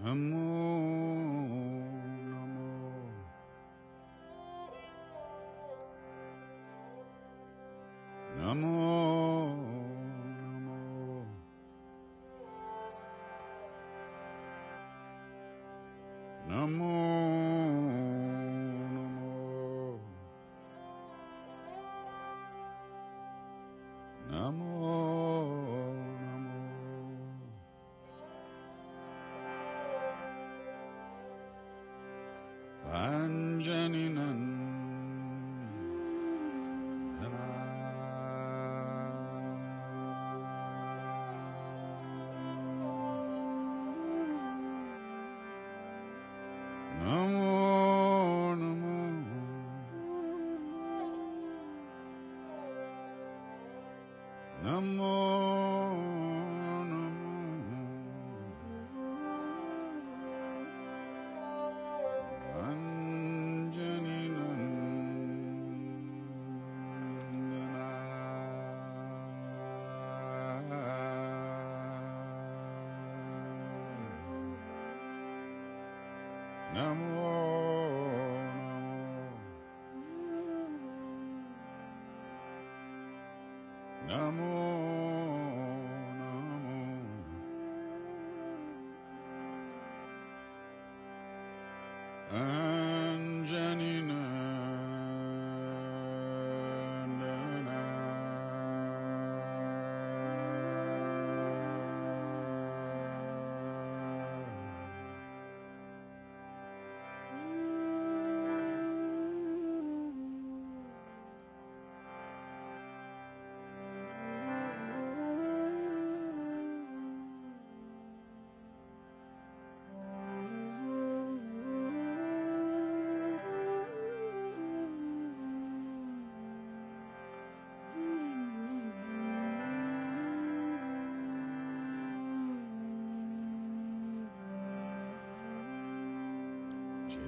Namo Namo Namo Namo Anjaninan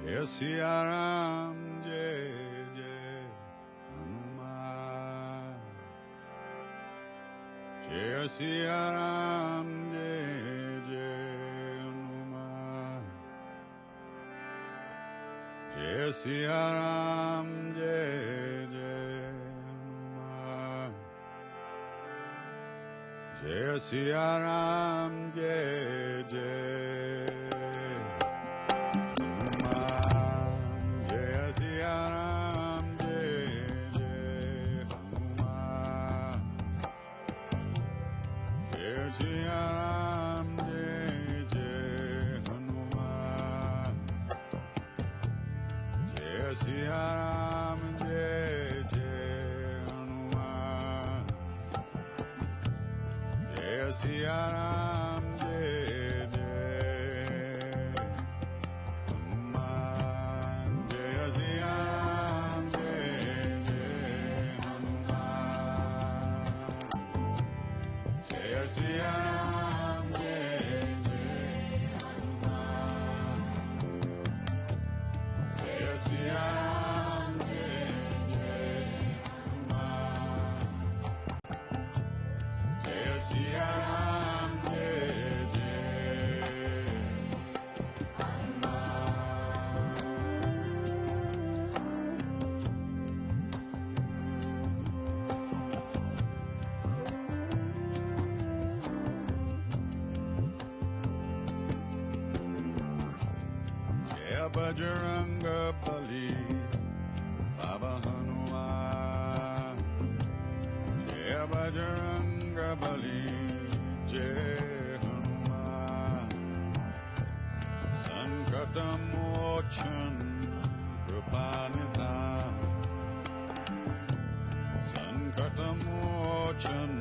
Jai Siya Ram, Jai Jai Hanuman. Jai Siya Ram, Jai Jai Hanuman. Jai Siya Ram, Jai Jai Hanuman. Jai Siya Ram, Jai Jai Siya Ram, Jai Jai Hanuman. Jai Siya Ram, Jai Jai Hanuman. Jai Siya Ram, Jai Jai Hanuman. Jai Siya Ram, Jai Jai Hanuman. Jai Siya Ram, Jai Jai Hanuman. Jai Siya Ram, Jai Jai Jai Bajranga Bali, Baba Hanuman. Jai Bajranga Bali, Jai Hanuman. Sankatam Mochan, Kripanidhan. Sankatam Mochan,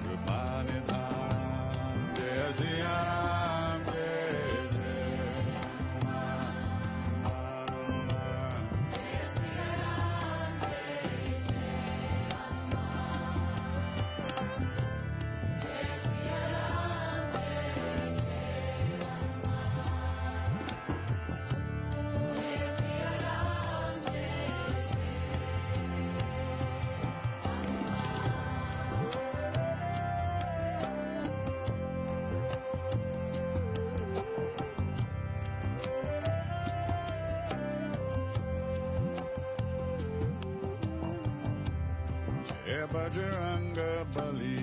Kripanidhan. Jai Siya Ram, Jai Jai Hanuman. Jai Siya Ram, Jai Jai Hanuman. Jai Siya Ram, Jai Jai Hanuman. Bajranga Bali,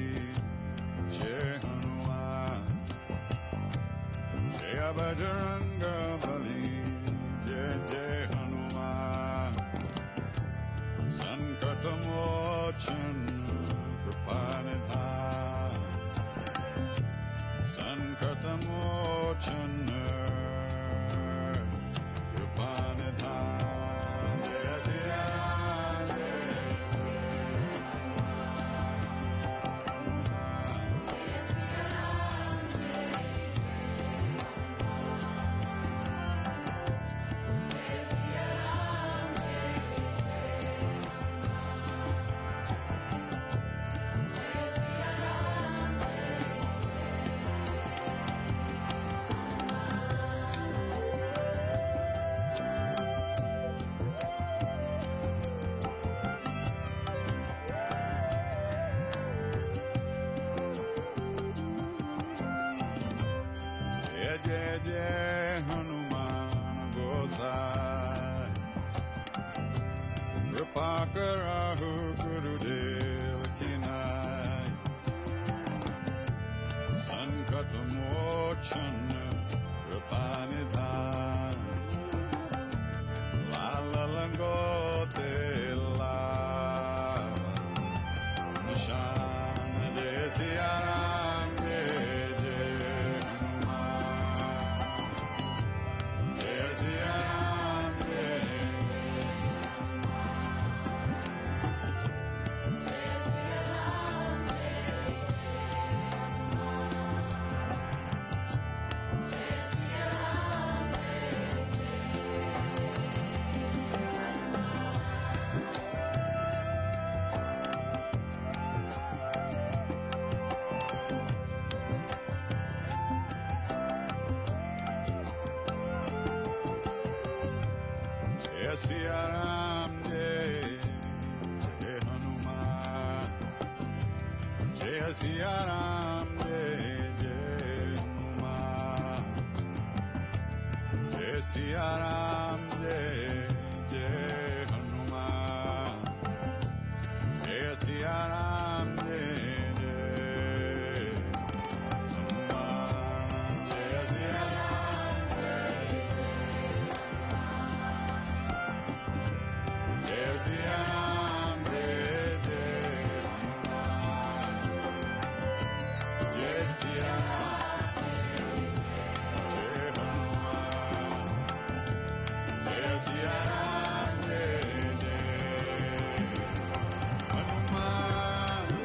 Jai Hanuman. Jai Bajranga Bali, Jai Jai Hanuman. Sankatamochan Kripanidhan. Sankatamochan Kripanidhan. Jai Siya Ram, Jai Jai Jai Hanuman Gosai. Kripakarahu Gurudev Kinai. Sankatamochan Kripanidhan. Lala Langote Lala Nishan Jai Siya Ram, Jai Jai Hanuman. Jai Siya Ram, Jai Jai Siya Ram, Jai Jai Hanuman. Jai Siya Ram, Jai Jai Hanuman. Jai Siya Ram, Jai Jai Hanuman. Jai Siya Ram, Jai Jai Hanuman. Jai Siya Ram, Jai Siya Ram, Jai Jai Hanuman. Jai Siya Ram, Jai Hanuman. Jai Siya Ram, Jai Jai Hanuman.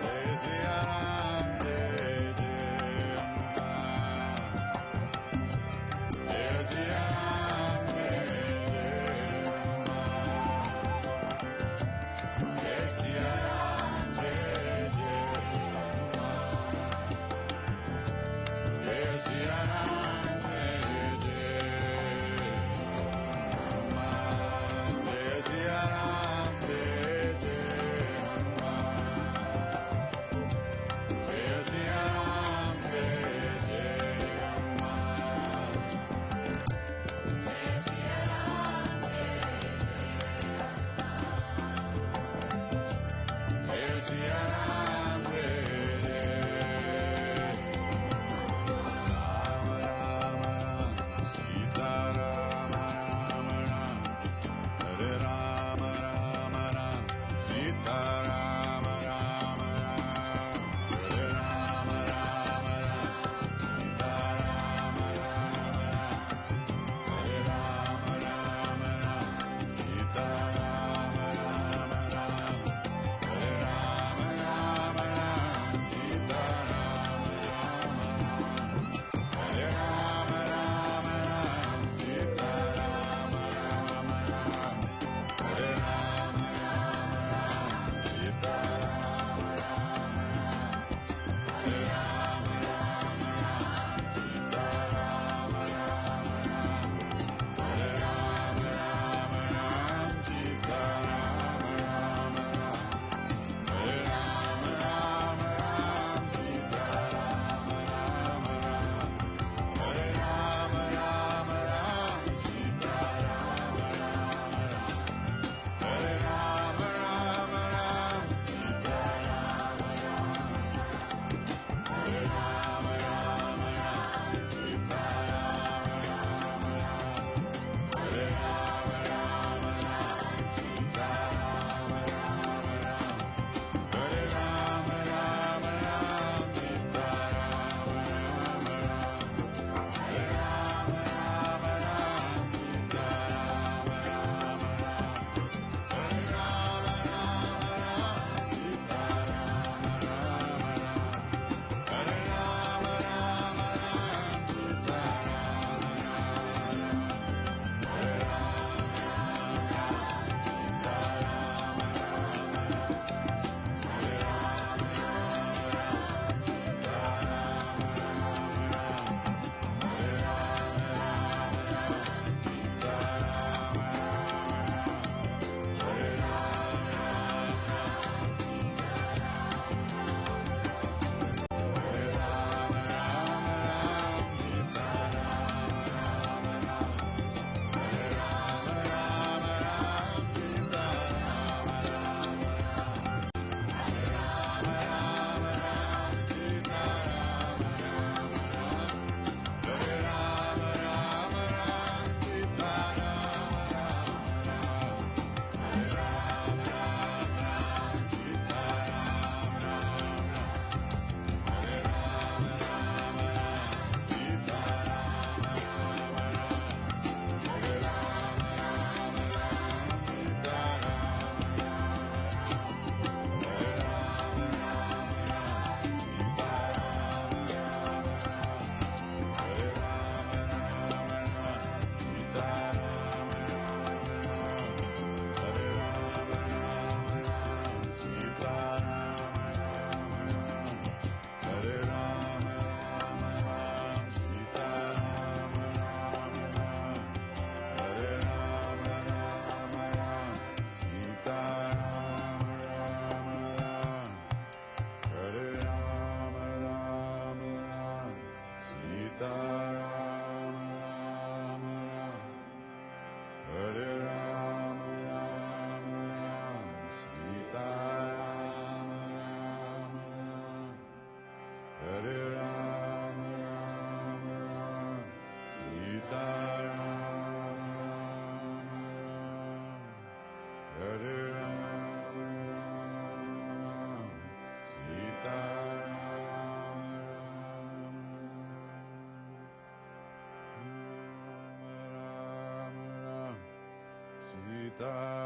Sitaram.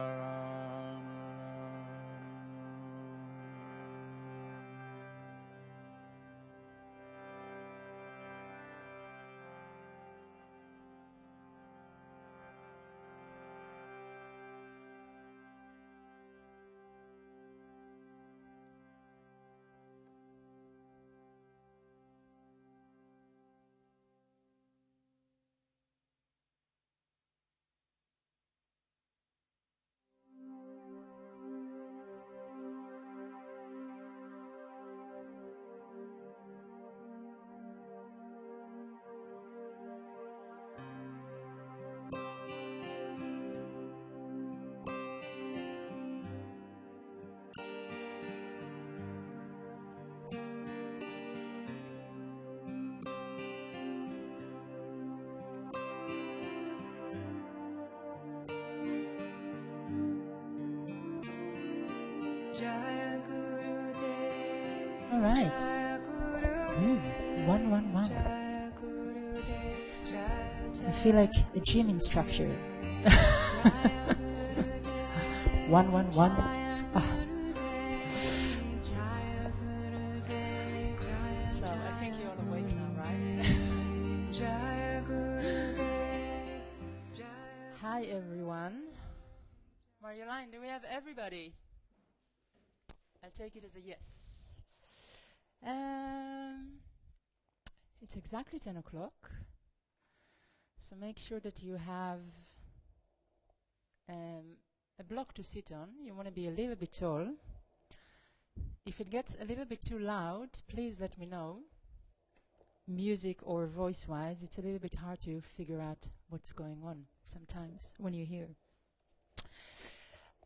All right. 111. I feel like a gym instructor. 111. So I think you're all awake now, right? Hi everyone. Marjolein, do we have everybody? I'll take it as a yes. It's exactly 10 o'clock. So make sure that you have a block to sit on. You want to be a little bit tall. If it gets a little bit too loud, please let me know. Music or voice-wise, it's a little bit hard to figure out what's going on sometimes when you're here.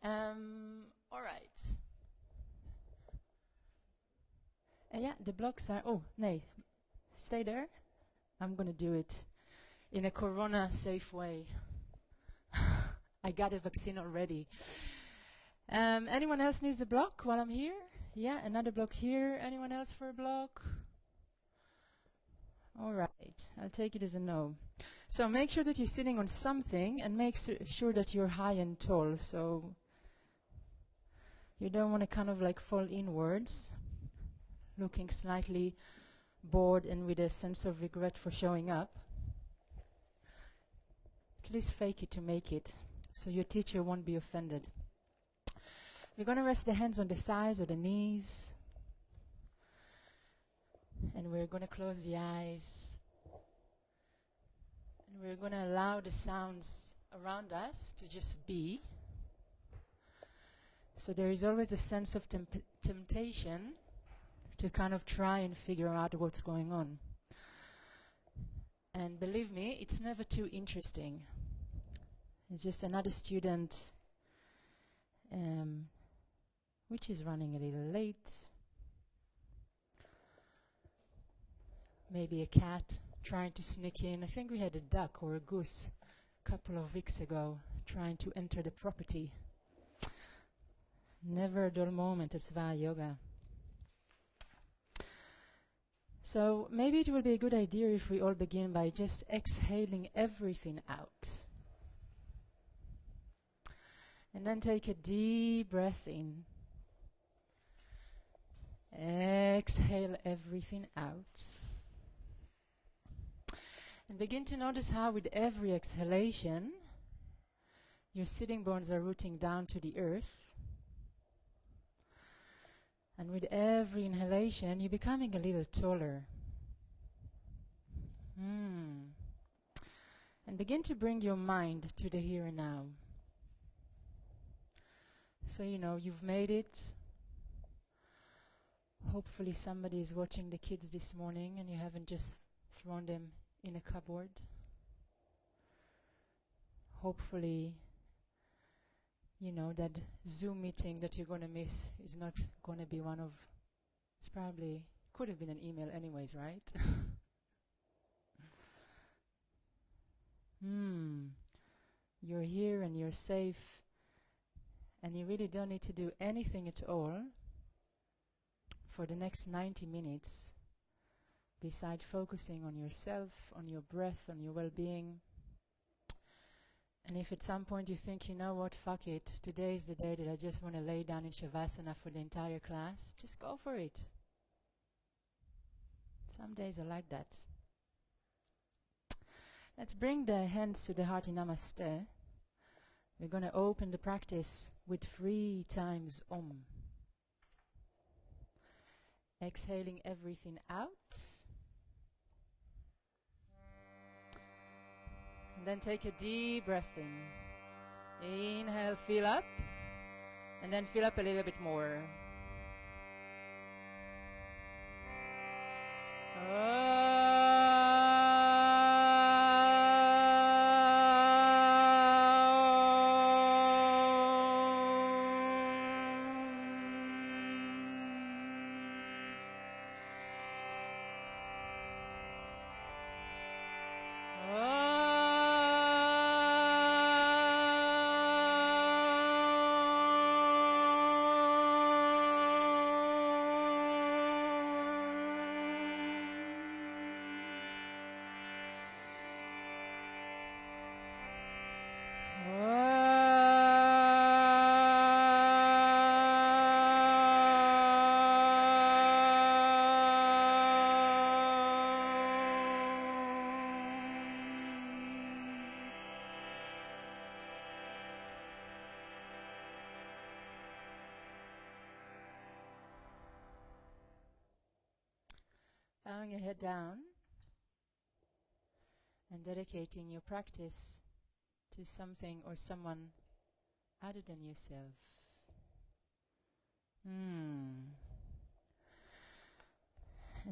All right. Yeah, the blocks are... Oh, nee. Stay there. I'm going to do it in a corona-safe way. I got a vaccine already. Anyone else needs a block while I'm here? Yeah, another block here. Anyone else for a block? All right, I'll take it as a no. So make sure that you're sitting on something and make sure that you're high and tall. So you don't want to kind of like fall inwards, looking slightly bored and with a sense of regret for showing up. At least fake it to make it, so your teacher won't be offended. We're going to rest the hands on the thighs or the knees. And we're going to close the eyes. And we're going to allow the sounds around us to just be. So there is always a sense of temptation to kind of try and figure out what's going on. And believe me, it's never too interesting. It's just another student which is running a little late. Maybe a cat trying to sneak in. I think we had a duck or a goose a couple of weeks ago trying to enter the property. Never a dull moment at Svaha Yoga. So maybe it will be a good idea if we all begin by just exhaling everything out. And then take a deep breath in. Exhale everything out. And begin to notice how with every exhalation, your sitting bones are rooting down to the earth. And with every inhalation, you're becoming a little taller. And begin to bring your mind to the here and now. So you know, you've made it. Hopefully somebody is watching the kids this morning and you haven't just thrown them in a cupboard. Hopefully, you know, that Zoom meeting that you're going to miss is not going to be one of... It's probably... Could have been an email anyways, right? You're here and you're safe. And you really don't need to do anything at all for the next 90 minutes besides focusing on yourself, on your breath, on your well-being. And if at some point you think, you know what, fuck it, today is the day that I just want to lay down in Shavasana for the entire class, just go for it. Some days are like that. Let's bring the hands to the heart in Namaste. We're going to open the practice with 3 times Om. Exhaling everything out. And then take a deep breath in. Inhale, fill up. And then fill up a little bit more. Bowing your head down and dedicating your practice to something or someone other than yourself. And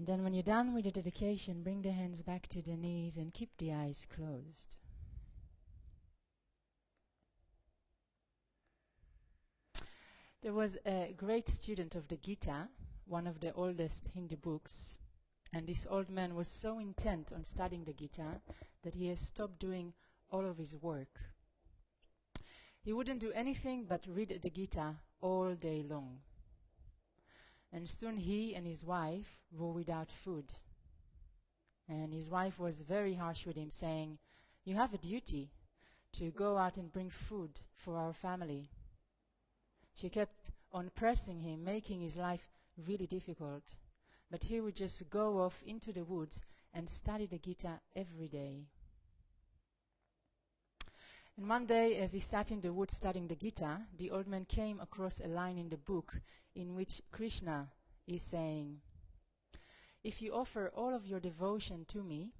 then when you're done with your dedication, bring the hands back to the knees and keep the eyes closed. There was a great student of the Gita, one of the oldest Hindu books, and this old man was so intent on studying the Gita that he has stopped doing all of his work. He wouldn't do anything but read the Gita all day long. And soon he and his wife were without food. And his wife was very harsh with him, saying, "You have a duty to go out and bring food for our family." She kept on pressing him, making his life really difficult. But he would just go off into the woods and study the Gita every day. And one day, as he sat in the woods studying the Gita, the old man came across a line in the book in which Krishna is saying, "If you offer all of your devotion to me,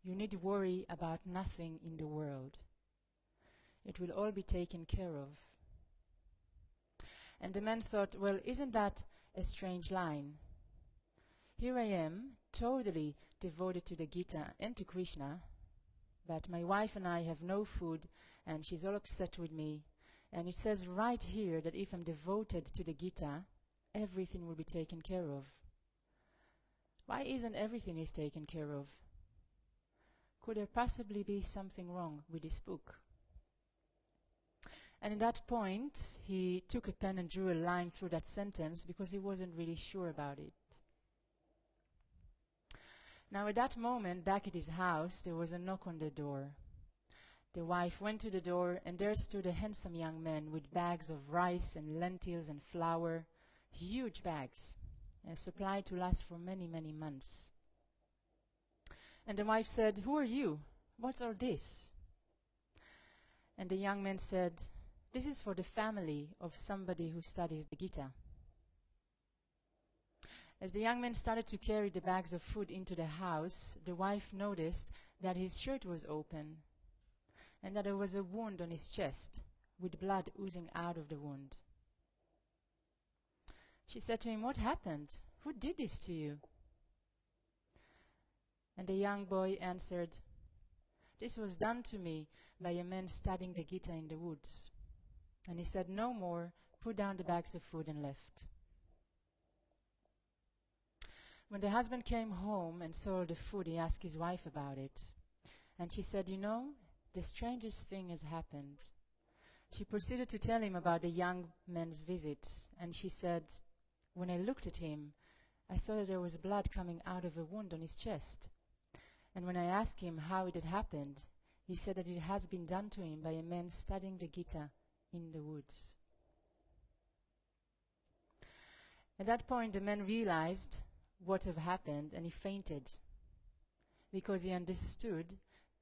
you need worry about nothing in the world. It will all be taken care of." And the man thought, well, isn't that a strange line? Here I am, totally devoted to the Gita and to Krishna, but my wife and I have no food, and she's all upset with me. And it says right here that if I'm devoted to the Gita, everything will be taken care of. Why isn't everything is taken care of? Could there possibly be something wrong with this book? And at that point, he took a pen and drew a line through that sentence because he wasn't really sure about it. Now at that moment, back at his house, there was a knock on the door. The wife went to the door, and there stood a handsome young man with bags of rice and lentils and flour, huge bags, a supply to last for many, many months. And the wife said, "Who are you? What's all this?" And the young man said, "This is for the family of somebody who studies the Gita." As the young man started to carry the bags of food into the house, the wife noticed that his shirt was open and that there was a wound on his chest with blood oozing out of the wound. She said to him, "What happened? Who did this to you?" And the young boy answered, "This was done to me by a man studying the Gita in the woods." And he said no more, put down the bags of food and left. When the husband came home and saw the food, he asked his wife about it. And she said, "You know, the strangest thing has happened." She proceeded to tell him about the young man's visit. And she said, "When I looked at him, I saw that there was blood coming out of a wound on his chest. And when I asked him how it had happened, he He said that it has been done to him by a man studying the Gita in the woods. At that point, the man realized what had happened, and he fainted, because he understood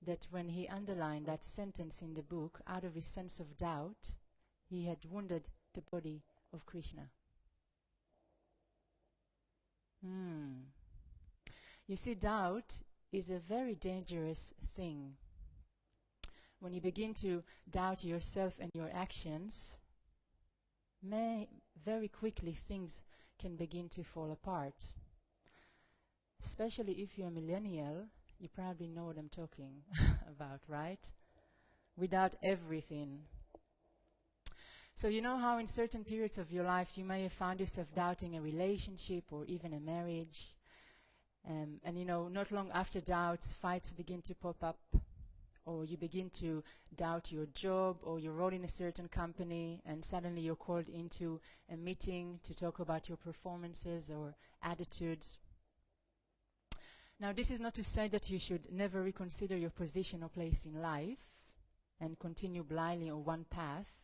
that when he underlined that sentence in the book, out of his sense of doubt, he had wounded the body of Krishna. You see, doubt is a very dangerous thing. When you begin to doubt yourself and your actions, very quickly things can begin to fall apart. Especially if you're a millennial, you probably know what I'm talking about, right? Without everything. So you know how in certain periods of your life you may have found yourself doubting a relationship or even a marriage. And you know, not long after doubts, fights begin to pop up, or you begin to doubt your job or your role in a certain company, and suddenly you're called into a meeting to talk about your performances or attitudes. Now, this is not to say that you should never reconsider your position or place in life and continue blindly on one path.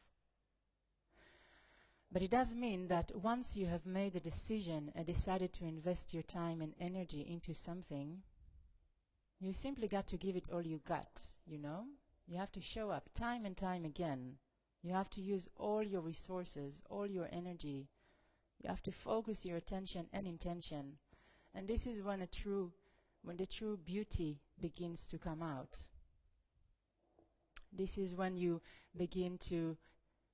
But it does mean that once you have made a decision and decided to invest your time and energy into something, you simply got to give it all you got, you know? You have to show up time and time again. You have to use all your resources, all your energy. You have to focus your attention and intention. And this is when the true beauty begins to come out. This is when you begin to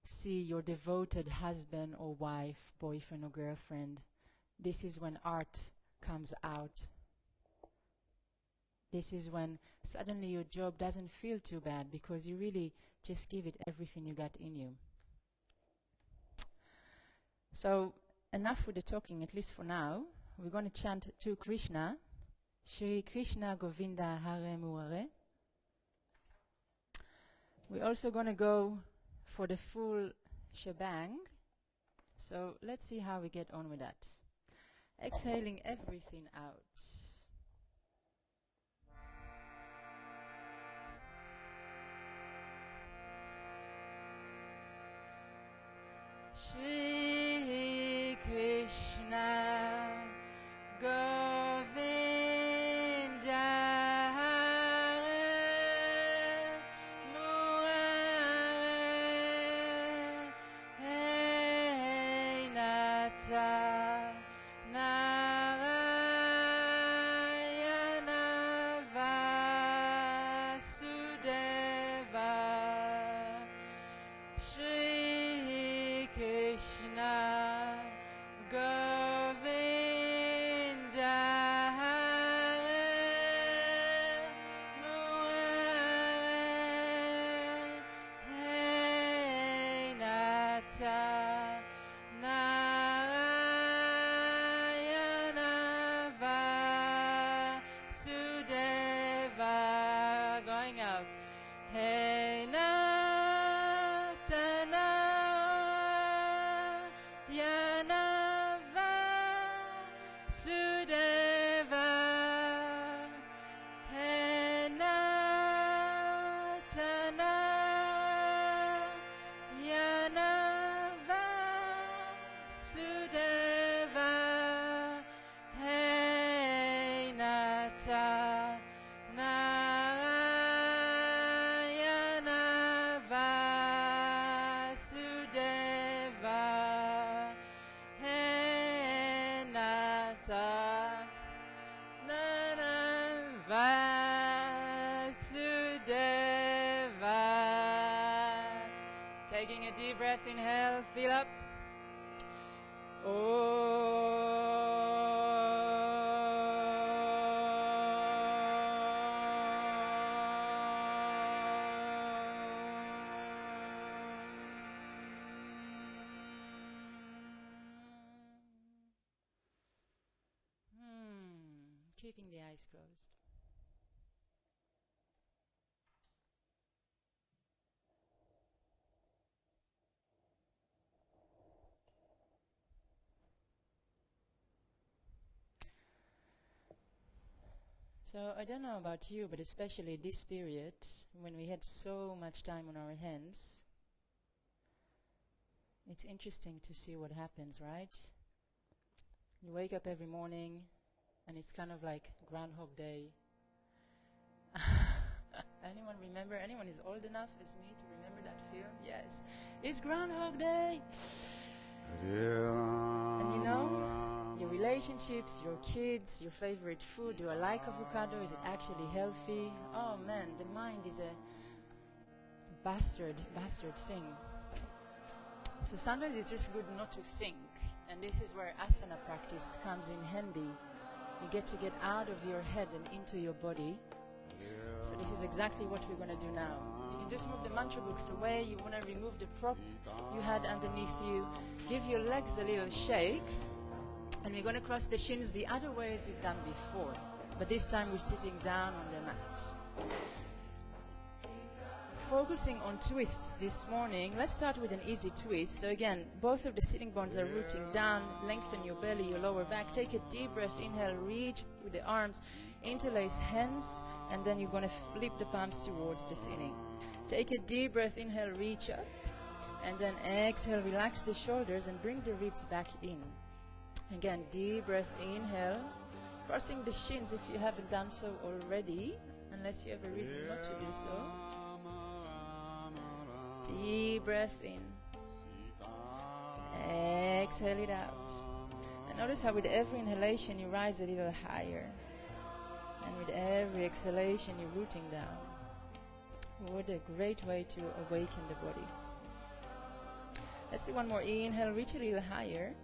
see your devoted husband or wife, boyfriend or girlfriend. This is when art comes out. This is when suddenly your job doesn't feel too bad because you really just give it everything you got in you. So enough with the talking, at least for now. We're going to chant to Krishna. Shri Krishna Govinda Hare Murare. We're also going to go for the full shebang. So let's see how we get on with that. Exhaling everything out. Shri Krishna Govinda Hare Murare Hey Nata Narayana Vasudeva Shri Krishna Govinda Hare Murare Hey Nata Narayana Vasudeva. Going up. Hey Nata Narayana Vasudeva. Hey Nata Narayana Vasudeva. Hey Nata Narayana Vasudeva. Hey Nata Vasudeva. Taking a deep breath, inhale, fill up. Keeping the eyes closed. So I don't know about you, but especially this period, when we had so much time on our hands, it's interesting to see what happens, right? You wake up every morning, and it's kind of like Groundhog Day. Anyone remember? Anyone is old enough as me to remember that film? Yes. It's Groundhog Day! And you know, your relationships, your kids, your favorite food. Do I like avocado? Is it actually healthy? Oh man, the mind is a bastard thing. So sometimes it's just good not to think. And this is where asana practice comes in handy. You get to get out of your head and into your body. So this is exactly what we're going to do now. You can just move the mantra books away. You want to remove the prop you had underneath you. Give your legs a little shake. And we're going to cross the shins the other way as you've done before. But this time we're sitting down on the mat. Focusing on twists this morning. Let's start with an easy twist. So again, both of the sitting bones are rooting down. Lengthen your belly, your lower back. Take a deep breath. Inhale, reach with the arms. Interlace hands. And then you're going to flip the palms towards the ceiling. Take a deep breath. Inhale, reach up. And then exhale, relax the shoulders and bring the ribs back in. Again, deep breath, inhale. Crossing the shins if you haven't done so already, unless you have a reason not to do so. Deep breath in. Exhale it out. And notice how with every inhalation you rise a little higher. And with every exhalation you're rooting down. What a great way to awaken the body. Let's do one more. Inhale, reach a little higher.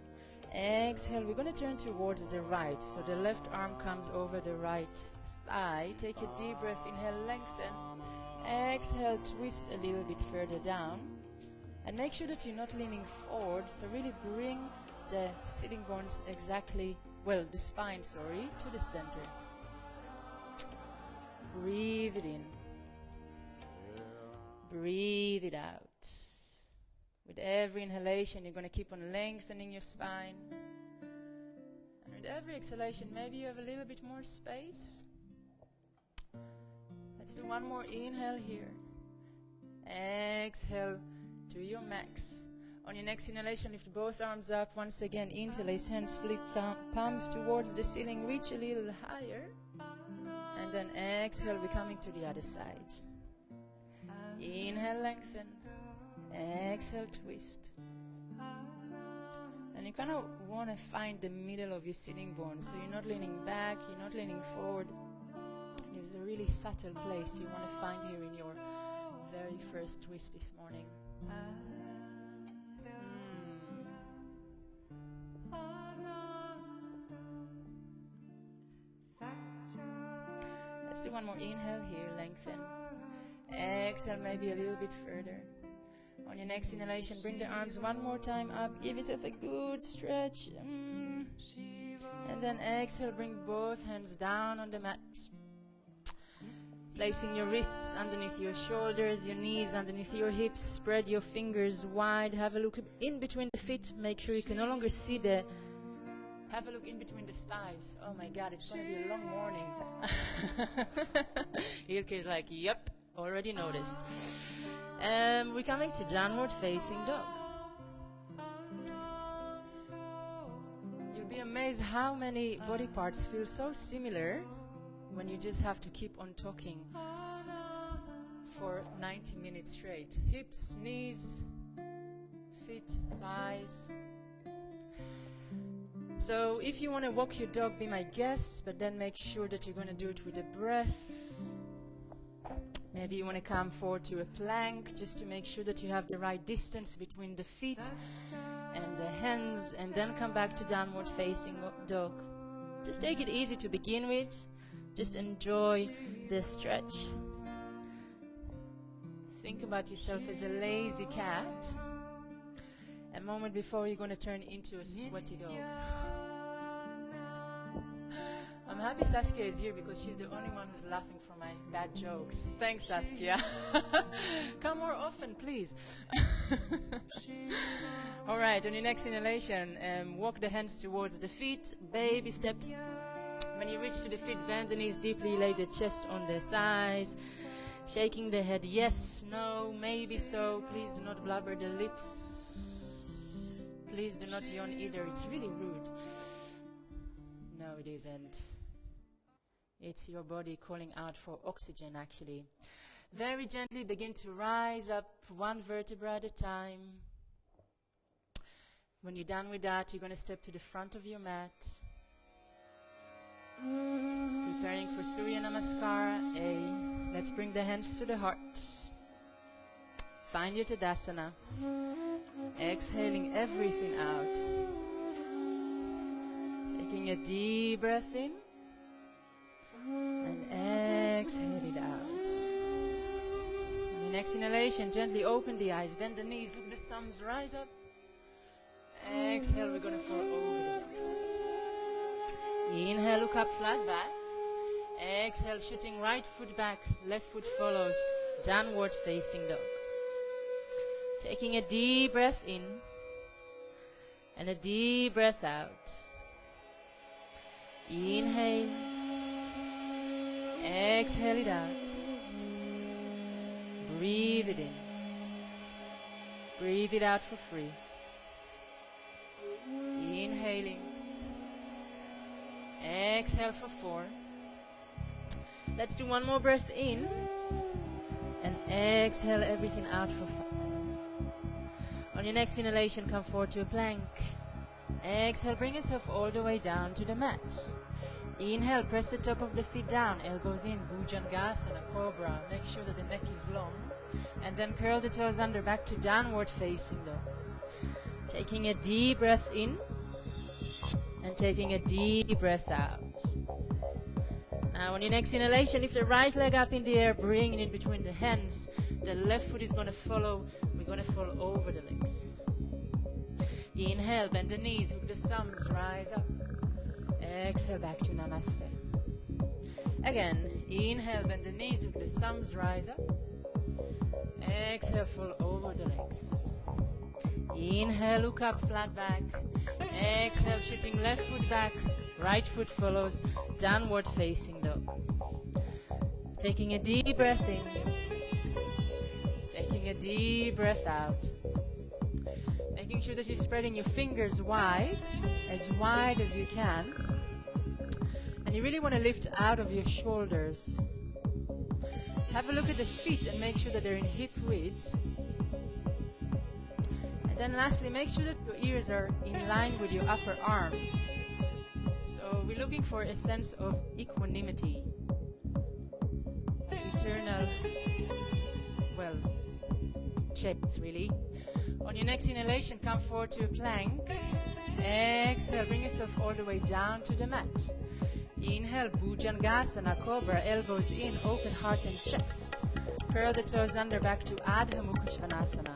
Exhale, we're going to turn towards the right. So the left arm comes over the right thigh. Take a deep breath. Inhale, lengthen. Exhale, twist a little bit further down. And make sure that you're not leaning forward. So really bring the sitting bones exactly, well, the spine, sorry, to the center. Breathe it in. Breathe it out. With every inhalation, you're going to keep on lengthening your spine. And with every exhalation, maybe you have a little bit more space. Let's do one more inhale here. Exhale to your max. On your next inhalation, lift both arms up. Once again, interlace hands, flip palms towards the ceiling. Reach a little higher. And then exhale, we're coming to the other side. Inhale, lengthen. Exhale, twist. And you kind of want to find the middle of your sitting bones. So you're not leaning back, you're not leaning forward. There's a really subtle place you want to find here in your very first twist this morning. Let's do one more inhale here, lengthen. Exhale, maybe a little bit further. On your next inhalation, bring the arms one more time up. Give yourself a good stretch. And then exhale, bring both hands down on the mat. Placing your wrists underneath your shoulders, your knees underneath your hips. Spread your fingers wide. Have a look in between the feet. Make sure you can no longer see the... Have a look in between the thighs. Oh my God, it's going to be a long morning. Ilke is like, yep, already noticed. We're coming to downward facing dog. You'll be amazed how many body parts feel so similar when you just have to keep on talking for 90 minutes straight. Hips, knees, feet, thighs. So if you want to walk your dog, be my guest, but then make sure that you're going to do it with a breath. Maybe you want to come forward to a plank just to make sure that you have the right distance between the feet and the hands, and then come back to downward facing dog. Just take it easy to begin with. Just enjoy the stretch. Think about yourself as a lazy cat. A moment before you're going to turn into a sweaty dog. I'm happy Saskia is here because she's the only one who's laughing for my bad jokes. Thanks, Saskia. Come more often, please. All right, on your next inhalation, walk the hands towards the feet. Baby steps. When you reach to the feet, bend the knees deeply, lay the chest on the thighs, shaking the head, yes, no, maybe so. Please do not blubber the lips. Please do not yawn either, it's really rude. No, it isn't. It's your body calling out for oxygen, actually. Very gently begin to rise up one vertebra at a time. When you're done with that, you're going to step to the front of your mat. Preparing for Surya Namaskara. Let's bring the hands to the heart. Find your Tadasana. Exhaling everything out. Taking a deep breath in. And exhale it out. On your next inhalation, gently open the eyes. Bend the knees, hook the thumbs, rise up. Exhale, we're going to fall over the legs. Inhale, look up, flat back. Exhale, shooting right foot back, left foot follows, downward facing dog. Taking a deep breath in and a deep breath out. Inhale, exhale it out. Breathe it in. Breathe it out for free. Inhaling. Exhale for 4. Let's do one more breath in. And exhale everything out for 5. On your next inhalation, come forward to a plank. Exhale, bring yourself all the way down to the mat. Inhale, press the top of the feet down, elbows in, Bhujangasana, Cobra. Make sure that the neck is long. And then curl the toes under, back to downward facing dog. Taking a deep breath in and taking a deep breath out. Now on your next inhalation, lift the right leg up in the air, bringing it between the hands. The left foot is going to follow. We're going to fall over the legs. Inhale, bend the knees, hook the thumbs, rise up. Exhale, back to Namaste. Again, inhale, bend the knees, hook the thumbs, rise up. Exhale, fall over the legs. Inhale, look up, flat back. Exhale, shooting left foot back, right foot follows, downward facing dog. Taking a deep breath in. Taking a deep breath out. Making sure that you're spreading your fingers wide as you can. And you really want to lift out of your shoulders. Have a look at the feet and make sure that they're in hip width. Then lastly, make sure that your ears are in line with your upper arms. So we're looking for a sense of equanimity. Eternal, shapes really. On your next inhalation, come forward to a plank. Exhale, bring yourself all the way down to the mat. Inhale, Bhujangasana, Cobra, elbows in, open heart and chest. Curl the toes under, back to Adha Mukha Svanasana.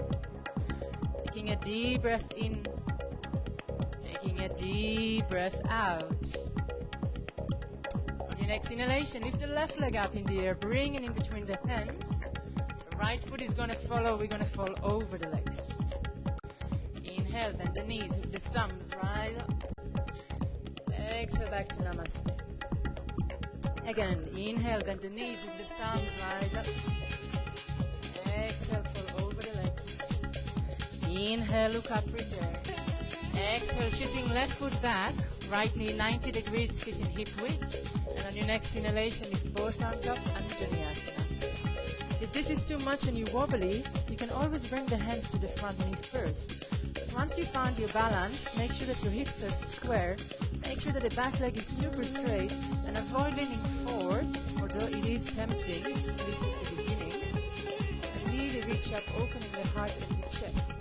Taking a deep breath in, taking a deep breath out. On your next inhalation, lift the left leg up in the air, bring it in between the hands. The right foot is going to follow, we're going to fall over the legs. Inhale, bend the knees, hook the thumbs, rise up. Exhale, back to Namaste. Again, inhale, bend the knees, hook the thumbs, rise up. Exhale, fall over the legs. Inhale, look up, prepare. Exhale, shooting left foot back, right knee 90 degrees, fit in hip width. And on your next inhalation, lift both arms up, Anjaneyasana. If this is too much and you're wobbly, you can always bring the hands to the front knee first. But once you found your balance, make sure that your hips are square. Make sure that the back leg is super straight and avoid leaning forward, although it is tempting, at least at the beginning. And really reach up, opening the heart and the chest.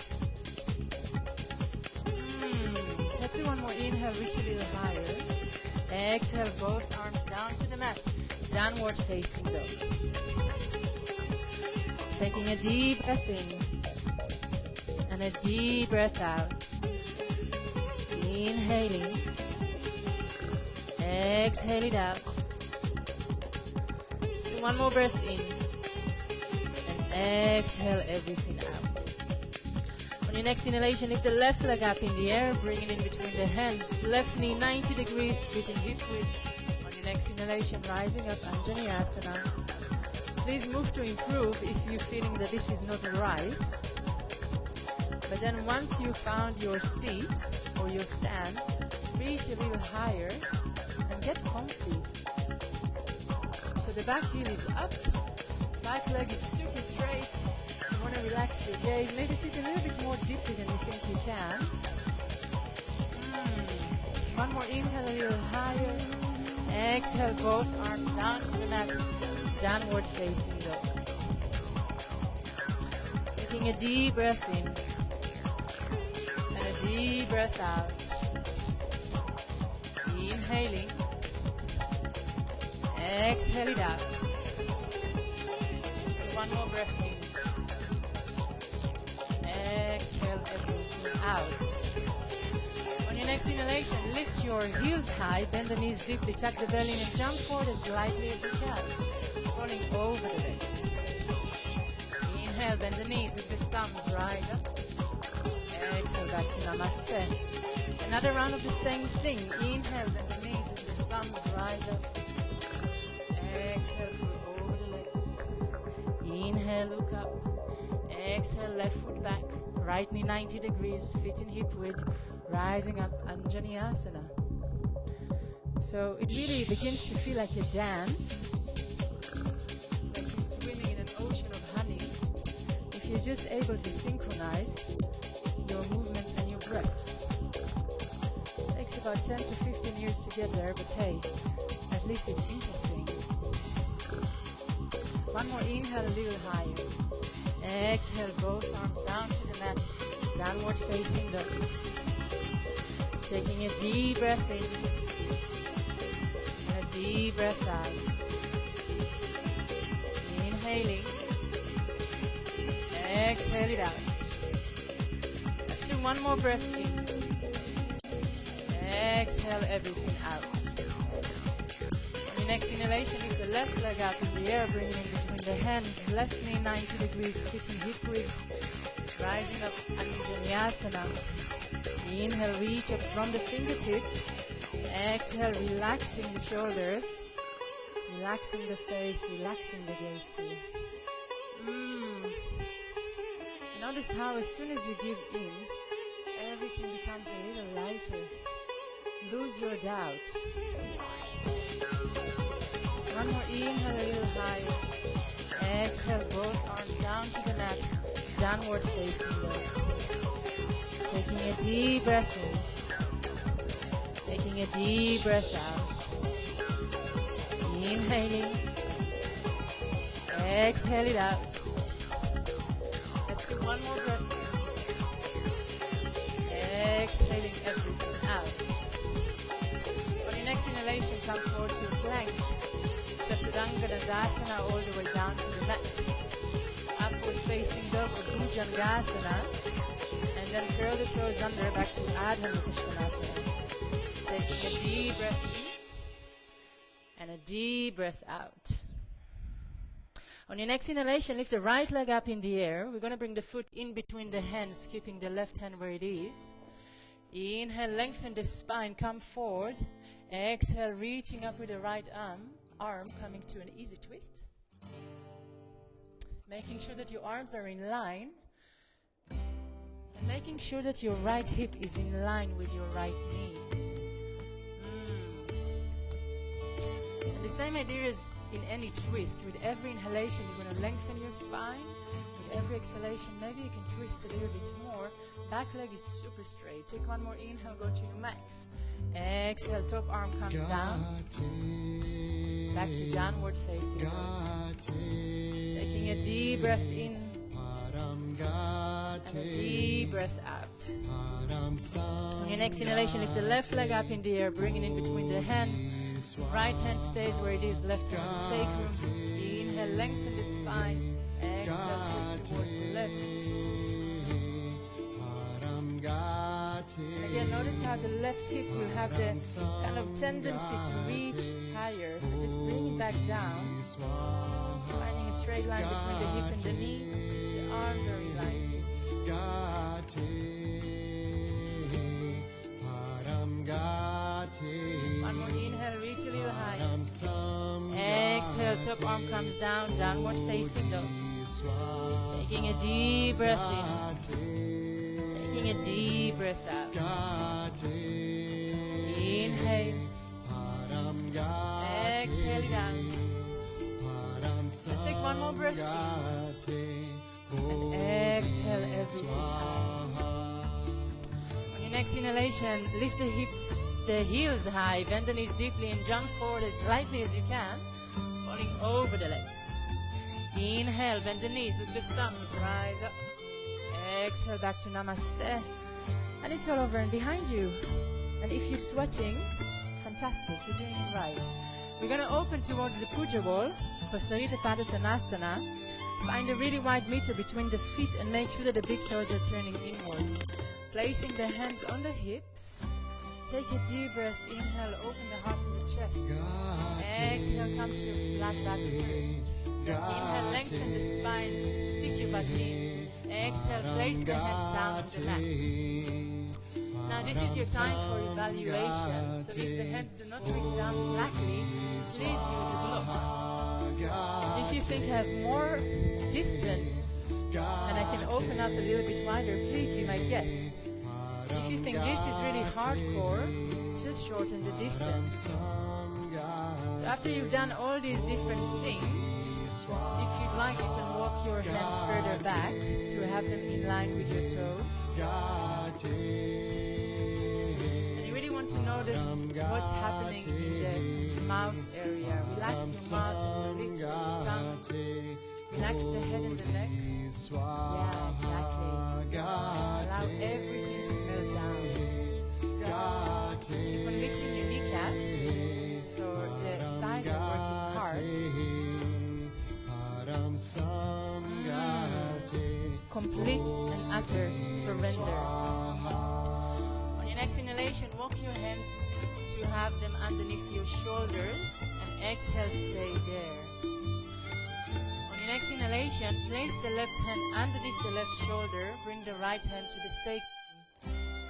Let's do one more inhale, reach a little higher. Exhale, both arms down to the mat. Downward facing dog. Taking a deep breath in and a deep breath out. Inhaling. Exhale it out. So one more breath in and exhale everything out. On your next inhalation, lift the left leg up in the air, bring it in between the hands. Left knee 90 degrees, fit in hip width. On Next inhalation, rising up, Anjaneyasana. Please move to improve if you're feeling that this is not right. But then once you found your seat or your stand, reach a little higher and get comfy. So the back heel is up, back leg is super straight. You want to relax your gaze. Maybe sit a little bit more deeply than you think you can. One more inhale, a little higher. Exhale, both arms down to the mat. Downward facing dog. Taking a deep breath in. And a deep breath out. Inhaling. Exhale it out. One more breath in. Exhale everything out. On your next inhalation, lift your heels high, bend the knees deeply, tuck the belly in and jump forward as lightly as you can, rolling over the legs. Inhale, bend the knees with the thumbs right up. Exhale, back to Namaste. Another round of the same thing. Inhale, bend the knees with the thumbs right up. Exhale, pull over the legs. Inhale, look up. Exhale, left foot back. Right knee 90 degrees, feet in hip width. Rising up, Anjaneyasana. So it really begins to feel like a dance, like you're swimming in an ocean of honey, if you're just able to synchronize your movements and your breath. It takes about 10 to 15 years to get there, but hey, at least it's interesting. One more inhale, a little higher. Exhale, both arms down to the mat, downward facing dog. Taking a deep breath in and a deep breath out. Inhaling. Exhale it out. Let's do one more breath in. Exhale everything out. On your next inhalation, lift the left leg up in the air, bringing it between the hands. Left knee 90 degrees, feet in hip width. Rising up, Anjaneyasana. Inhale, reach up from the fingertips. Exhale, relaxing the shoulders. Relaxing the face, relaxing the gaze too. Notice how as soon as you give in, everything becomes a little lighter. Lose your doubt. One more inhale, a little higher. Exhale, both arms down to the mat. Downward facing dog. Taking a deep breath in. Taking a deep breath out. Inhaling. Exhale it out. Let's do one more breath in. Exhaling everything out. On your next inhalation, come forward to a plank. Chaturanga Dandasana all the way down to the mat. Upward facing dog or Bhujangasana. And then curl the toes under back to Adho Mukha Svanasana. Taking a deep breath in and a deep breath out. On your next inhalation, lift the right leg up in the air. We're going to bring the foot in between the hands, keeping the left hand where it is. Inhale, lengthen the spine, come forward. Exhale, reaching up with the right arm coming to an easy twist. Making sure that your arms are in line. And making sure that your right hip is in line with your right knee. And the same idea is in any twist. With every inhalation, you're going to lengthen your spine. With every exhalation, maybe you can twist a little bit more. Back leg is super straight. Take one more inhale, go to your max. Exhale, top arm comes down. Back to downward facing dog. Taking a deep breath in. And a deep breath out. On your next inhalation, lift the left leg up in the air, bring it in between the hands. Right hand stays where it is, left hand sacrum. Inhale, lengthen the spine. Exhale, twist towards the left. And again, notice how the left hip will have the kind of tendency to reach higher. So just bring it back down. Finding a straight line between the hip and the knee. The arms are in line too. One more inhale, reach a a little higher. Exhale, top arm comes down, downward facing dog. Taking a deep breath in. Taking a deep breath out. Inhale. Exhale down. Let's take one more breath in. And exhale everything out. On your next inhalation, lift the hips, the heels high, bend the knees deeply and jump forward as lightly as you can, falling over the legs. Inhale, bend the knees with the thumbs, rise up. Exhale, back to Namaste. And it's all over and behind you. And if you're sweating, fantastic, you're doing it right. We're going to open towards the puja ball, Pasarita Padasana. Find a really wide meter between the feet and make sure that the big toes are turning inwards. Placing the hands on the hips. Take a deep breath. Inhale, open the heart and the chest. Exhale, come to a flat back first. Inhale, lengthen the spine, stick your butt in. Exhale, place the hands down on the mat. Now this is your time for evaluation, so if the hands do not reach down flatly, please use a block. If you think I have more distance and I can open up a little bit wider, please be my guest. If you think this is really hardcore, just shorten the distance. So after you've done all these different things, if you'd like, you can walk your hands further back to have them in line with your toes. And you really want to notice what's happening in the mouth area. Relax your mouth and your lips and your tongue. Relax the head and the neck. Yeah, exactly. Allow everything to melt down. Keep on lifting your kneecaps, so the thighs are working hard. Complete and utter surrender. On your next inhalation, walk your hands to have them underneath your shoulders and exhale, stay there. On your next inhalation, place the left hand underneath the left shoulder, bring the right hand to the sacrum.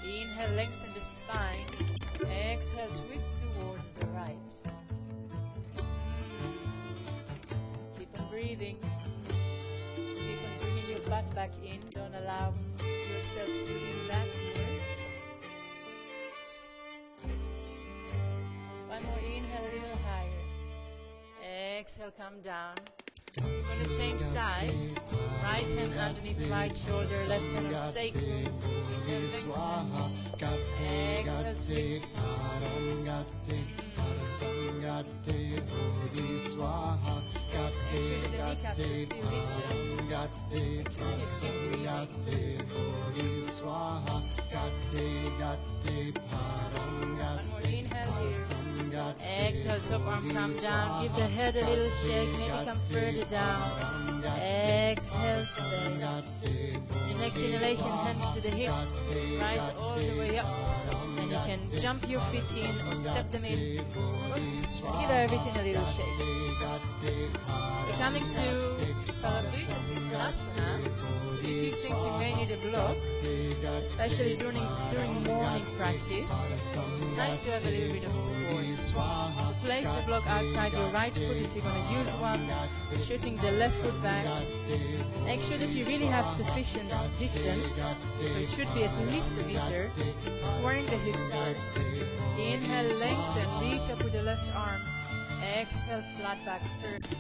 Inhale, lengthen the spine. Exhale, twist towards the right. Keep on breathing. Keep on bringing your butt back in. Don't allow yourself to lean backwards. One more inhale, a little higher. Exhale, come down. We're going to change sides. Right hand underneath right shoulder, left hand on sacrum. Inhale, exhale, twist. One more inhale here. Exhale, top arm come down. Give the head a little shake. Maybe come further down. Exhale, stay. Your next inhalation, hands to the hips. Rise all the way up. And you can jump your feet in or step them in. And give everything a little shake. We're coming to Padasana. So if you think you may need a block, especially during morning practice, it's nice to have a little bit of support. So place the block outside your right foot if you're going to use one, shooting the left foot back. Make sure that you really have sufficient distance, so it should be at least a meter, squaring the hips first. Inhale, lengthen, reach up with the left arm. Exhale, flat back first.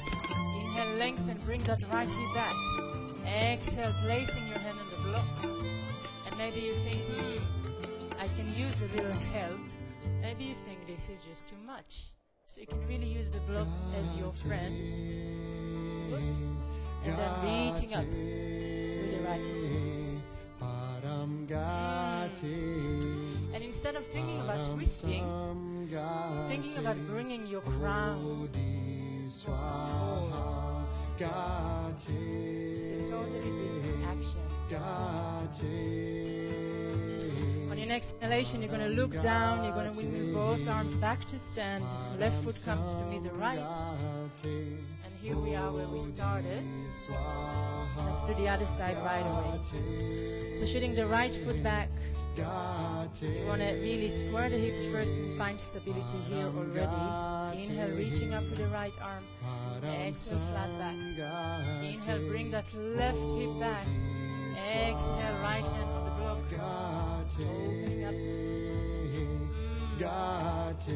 Inhale, lengthen, bring that right hip back. Exhale, placing your hand on the block. And maybe you think, I can use a little help. Maybe you think this is just too much. So you can really use the block as your friend. Whoops. And then reaching up with the right foot. And instead of thinking about twisting, thinking about bringing your crown forward. It's a totally different action. On your next inhalation, you're going to look down, you're going to move both arms back to stand, left foot comes to meet the right. And here we are where we started. Let's do the other side right away. So shooting the right foot back. You want to really square the hips first and find stability here already. Inhale, reaching up with the right arm. Exhale, flat back. Inhale, bring that left hip back. Exhale, right hand on the block. Opening up. If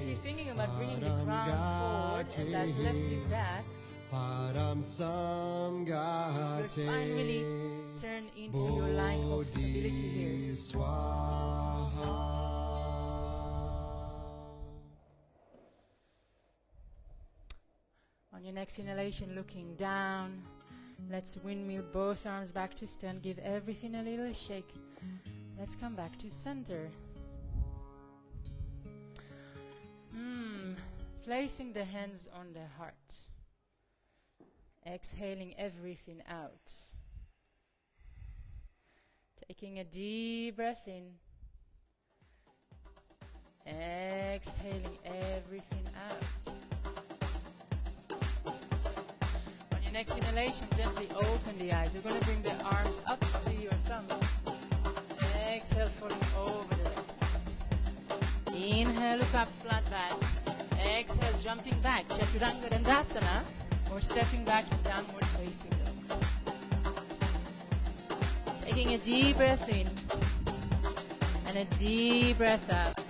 you're thinking about bringing the crown forward and that left hip back, your spine really turn into your line of stability here. On your next inhalation, looking down, let's windmill both arms back to stand. Give everything a little shake. Let's come back to center. Placing the hands on the heart. Exhaling everything out. Taking a deep breath in. Exhaling everything out. On your next inhalation, gently open the eyes. We're going to bring the arms up, see your thumb. Exhale, falling over the legs. Inhale, look up, flat back. Exhale, jumping back, Chaturanga Dandasana, or stepping back to downward facing dog. Taking a deep breath in, and a deep breath out.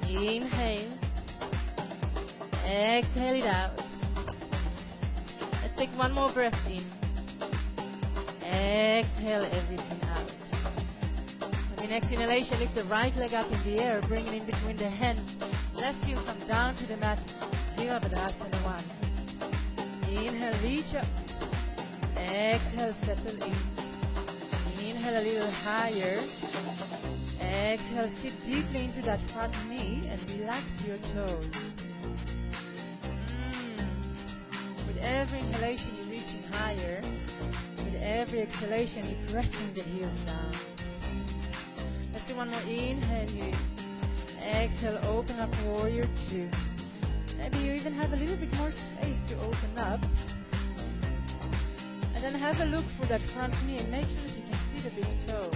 Inhale, exhale it out. Let's take one more breath in. Exhale everything out. On your next inhalation, lift the right leg up in the air, bring it in between the hands. Left heel come down to the mat. Virabhadasana 1. Inhale, reach up. Exhale, settle in. Inhale a little higher. Exhale, sit deeply into that front knee and relax your toes. With every inhalation, you're reaching higher. With every exhalation, you're pressing the heels down. Let's do one more inhale here. Exhale, open up, warrior 2. Maybe you even have a little bit more space to open up. And then have a look for that front knee and make sure that you can see the big toe.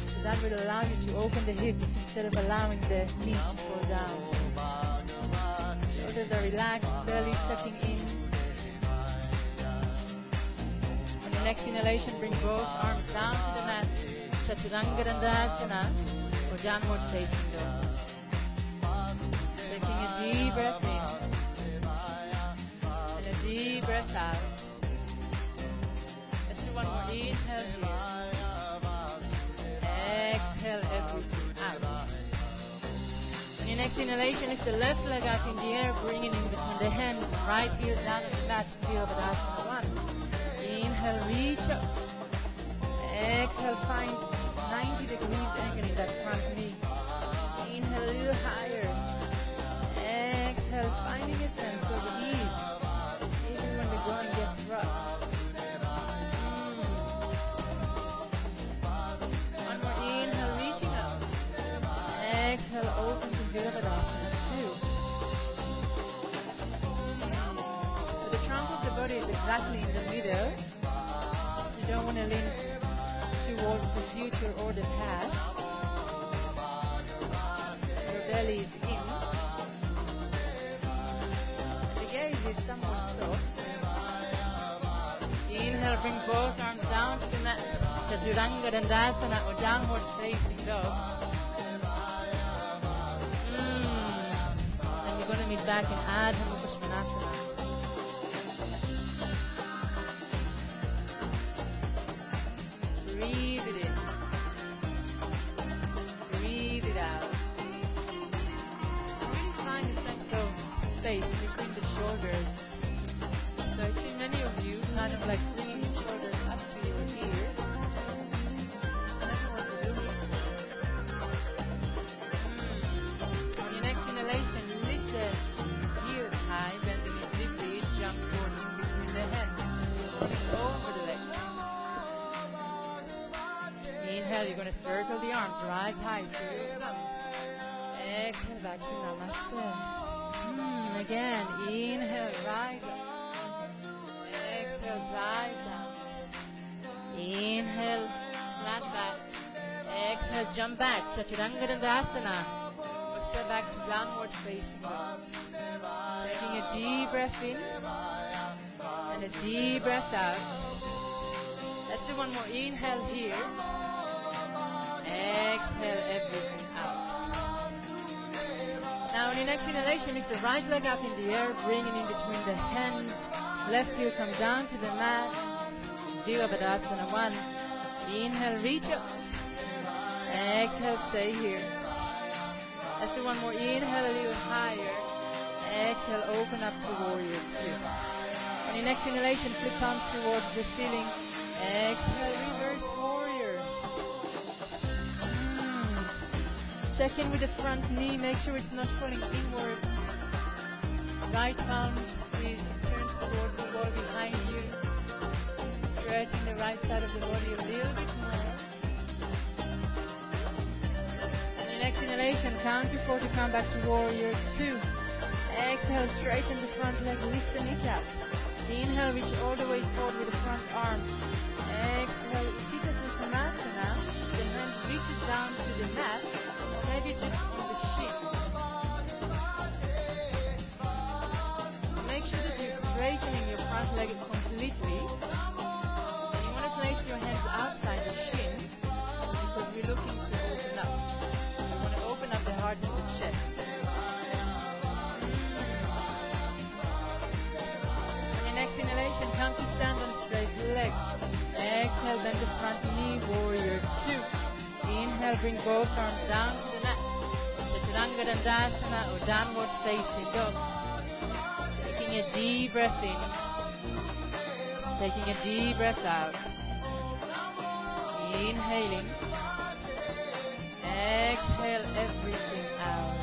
So that will allow you to open the hips instead of allowing the knee to fall down. Shoulders are relaxed, belly stepping in. On your next inhalation, bring both arms down to the mat. Chaturanga Dandasana, or downward facing dog. Taking a deep breath in and a deep breath out. Let's do one more inhale here. Exhale everything out. On your next inhalation, lift the left leg up in the air, bring it in between the hands. Right heel down on the mat. Virabhadasana 1. Inhale, reach up. Exhale, find 90 degrees angle in that front knee. Inhale a little higher. Exhale, finding a sense of ease, even when the going gets rough. One more inhale, reaching up. Exhale, open to Virabhadasana 2. So the trunk of the body is exactly in the middle. You don't want to lean towards the future or the past. Your belly is in. Is somewhat soft. Inhale, bring both arms down to mat. Chaturanga Dandasana, or downward facing dog. And you're going to meet back in Adho Mukha Svanasana. Breathe it in. Breathe it out. Really find a sense of space between the shoulders. So I see many of you kind of like bringing your shoulders up to your ears. So that's what we're doing. On your next inhalation, lift the heels high, bend the knees deeply, jump forward between the hands, over the legs. Inhale, you're going to circle the arms, rise high, see your thumbs. Exhale, back to Namaste. Again, inhale, rise up. Exhale, dive down. Inhale, flat back. Exhale, jump back. Chaturanga Dandasana. Or step step back to downward facing dog. Taking a deep breath in and a deep breath out. Let's do one more inhale here. Exhale everything out. Now on your next inhalation, lift the right leg up in the air, bring it in between the hands. Left heel come down to the mat. Virabhadasana 1. Inhale, reach up. Exhale, stay here. Let's do one more inhale, a little higher. Exhale, open up to warrior 2. On your next inhalation, flip palms towards the ceiling. Exhale, reverse warrior. Check in with the front knee, make sure it's not falling inwards. Right palm is turned towards the wall behind you. Stretching the right side of the body a little bit more. On your next inhalation, count to 4 to come back to warrior 2. Exhale, straighten the front leg, lift the kneecap. Inhale, reach all the way forward with the front arm. Exhale, Utthita Trikonasana. The hand reaches down to the mat, or maybe just on the shin. Make sure that you're straightening your front leg completely. And you want to place your hands outside the shin, because we're looking to open up. You want to open up the heart and the chest. Next inhalation, come to stand on straight legs. Exhale, bend the front knee, warrior 2. Inhale, bring both arms down to the mat. Chaturanga Dandasana or downward facing dog. Taking a deep breath in. Taking a deep breath out. Inhaling. Exhale everything out.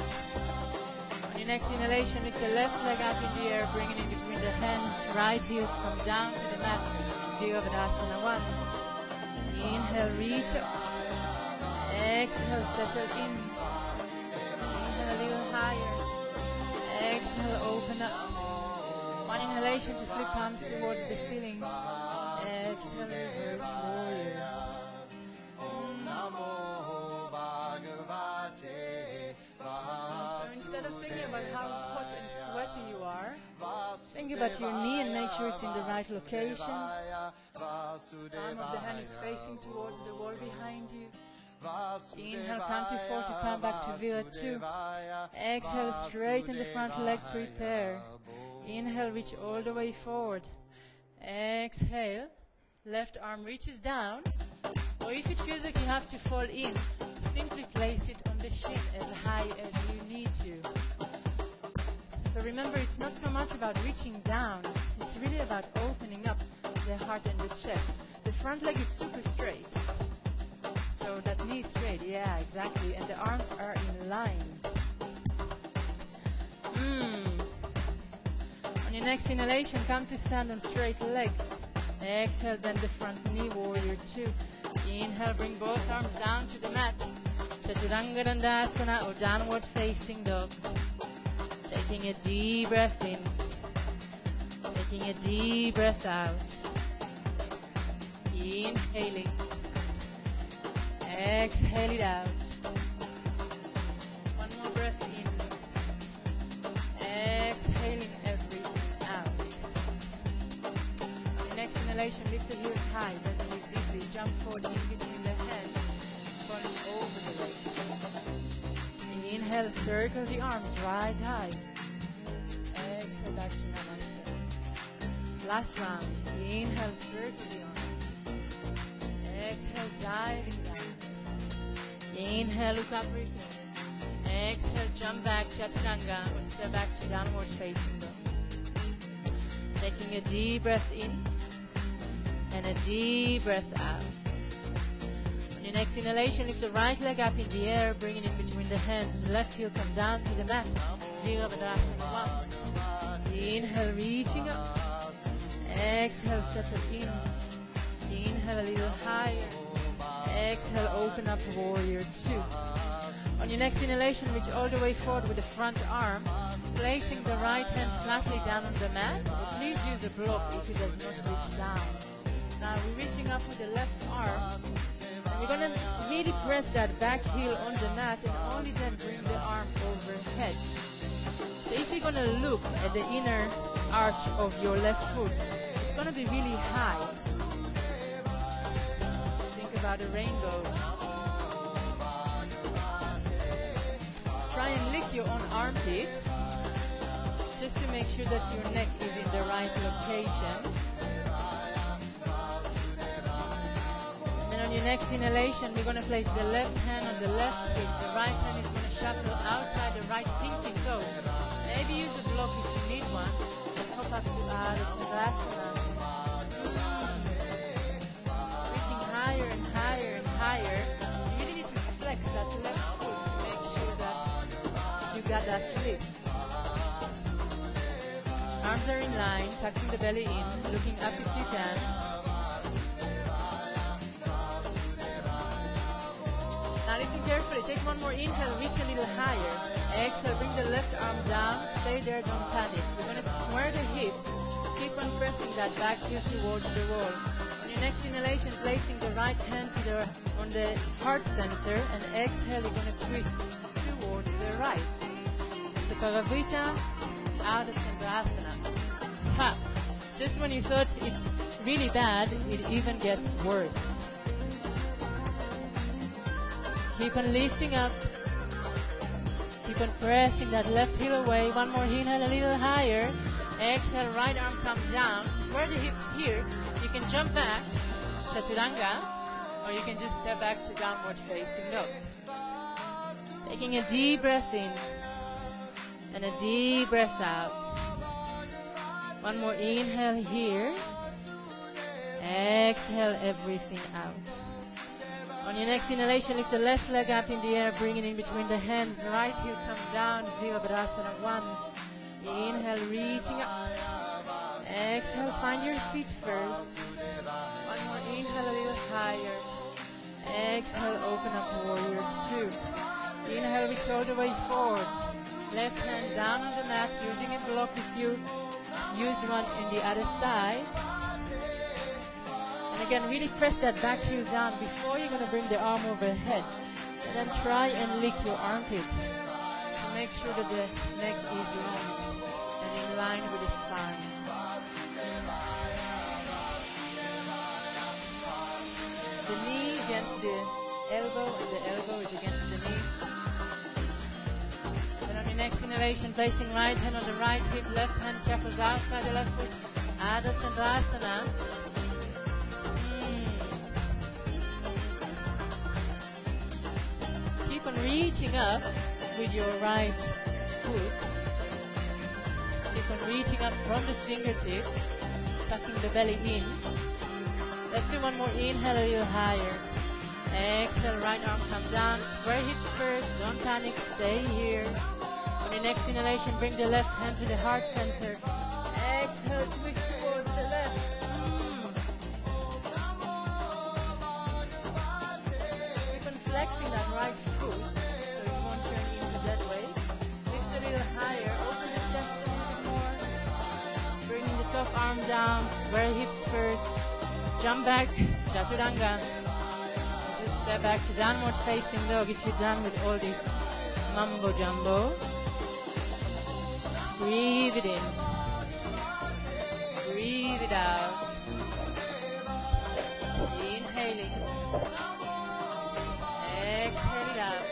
On your next inhalation, lift the left leg up in the air, bring it in between the hands. Right heel come down to the mat. Virabhadasana 1. Inhale, reach up. Exhale, settle in. Inhale a little higher. Exhale, open up. One inhalation to flip palms towards the ceiling. Exhale, reverse warrior. So instead of thinking about how hot and sweaty you are, think about your knee and make sure it's in the right location. Palm of the hand is facing towards the wall behind you. Inhale, count to 4 to come back to Vira 2. Exhale, straighten the front leg, prepare. Inhale, reach all the way forward. Exhale, left arm reaches down. Or if it feels like you have to fall in, simply place it on the shin as high as you need to. So remember, it's not so much about reaching down, it's really about opening up the heart and the chest. The front leg is super straight. So that knee is straight, yeah, exactly. And the arms are in line. On your next inhalation, come to stand on straight legs. Exhale, bend the front knee, warrior 2. Inhale, bring both arms down to the mat. Chaturanga Dandasana or downward facing dog. Taking a deep breath in. Taking a deep breath out. Inhaling. Exhale it out. One more breath in. Exhaling everything out. On your next inhalation, lift the heels high. Bend the knees deeply. Jump forward in between the hands. Falling over the legs. Inhale, circle the arms. Rise high. Exhale back to Namaste. Last round. Inhale, circle the arms. Exhale, diving down. Inhale, look up, return. Exhale, jump back, Chaturanga, or step back to downward facing dog. Taking a deep breath in and a deep breath out. On your next inhalation, lift the right leg up in the air, bring it in between the hands. Left heel come down to the mat. Virabhadasana 1. Inhale, reaching up. Exhale, settle in. Inhale a little higher. Exhale, open up, warrior 2. On your next inhalation, reach all the way forward with the front arm, placing the right hand flatly down on the mat. Please use a block if it does not reach down. Now we're reaching up with the left arm, And we're gonna really press that back heel on the mat and only then bring the arm overhead. So if you're gonna look at the inner arch of your left foot, it's gonna be really high. Think about a rainbow. Try and lick your own armpits, just to make sure that your neck is in the right location. And then on your next inhalation, we're going to place the left hand on the left hip. The right hand is going to shuffle outside the right pinky toe. Maybe use a block if you need one. And hop up to Adho Chandasana. Reaching higher and higher and higher. You really need to flex that left foot to make sure that you got that lift. Arms are in line, tucking the belly in, looking up if you can. Now listen carefully. Take one more inhale, reach a little higher. Exhale, bring the left arm down. Stay there, don't panic. We're going to square the hips. Keep on pressing that back heel towards the wall. On your next inhalation, placing the right hand on the heart center. And exhale, you're going to twist towards the right. So Paravita, Adho Chandasana. Ha! Just when you thought it's really bad, it even gets worse. Keep on lifting up. Keep on pressing that left heel away. One more inhale, a little higher. Exhale, right arm comes down. Square the hips here. You can jump back, Chaturanga, or you can just step back to downward facing dog. Taking a deep breath in. And a deep breath out. One more inhale here. Exhale everything out. On your next inhalation, lift the left leg up in the air, bring it in between the hands. Right heel come down, Virabhadrasana. One. Inhale, reaching up. Exhale, find your seat first. One more inhale, a little higher. Exhale, open up warrior two. Inhale, reach all the way forward. Left hand down on the mat, using a block if you use one in the other side. And again, really press that back heel down before you're going to bring the arm overhead. And then try and lick your armpit to make sure that the neck is long and in line with the spine. The knee against the elbow and the elbow is against the knee. Next inhalation, placing right hand on the right hip, left hand shuffles outside the left foot. Adho Chandasana. Keep on reaching up with your right foot. Keep on reaching up from the fingertips, tucking the belly in. Let's do one more inhale, a little higher. Exhale, right arm come down. Square hips first, don't panic, stay here. On your next inhalation, bring the left hand to the heart center. Exhale, twist towards the left. Keep on flexing that right foot, so you won't turn into that way. Lift a little higher, open the chest a little more. Bringing the top arm down, square hips first. Jump back, Chaturanga. Just step back to downward facing dog if you're done with all this mumbo jumbo. Breathe it in. Breathe it out. Inhaling. Exhale it out.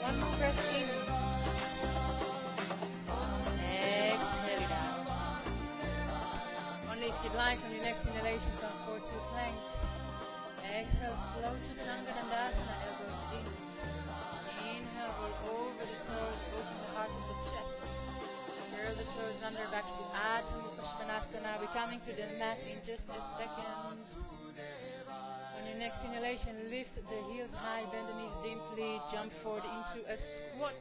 One more breath in. Exhale it out. Only if you'd like, on your next inhalation, come forward to a plank. Exhale, slow Chaturanga Dandasana, elbows in. Inhale, roll over the toes, open the heart of the chest. Curl the toes under, back to Adho Pushpanasana. We're coming to the mat in just a second. On your next inhalation, lift the heels high, bend the knees deeply, jump forward into a squat.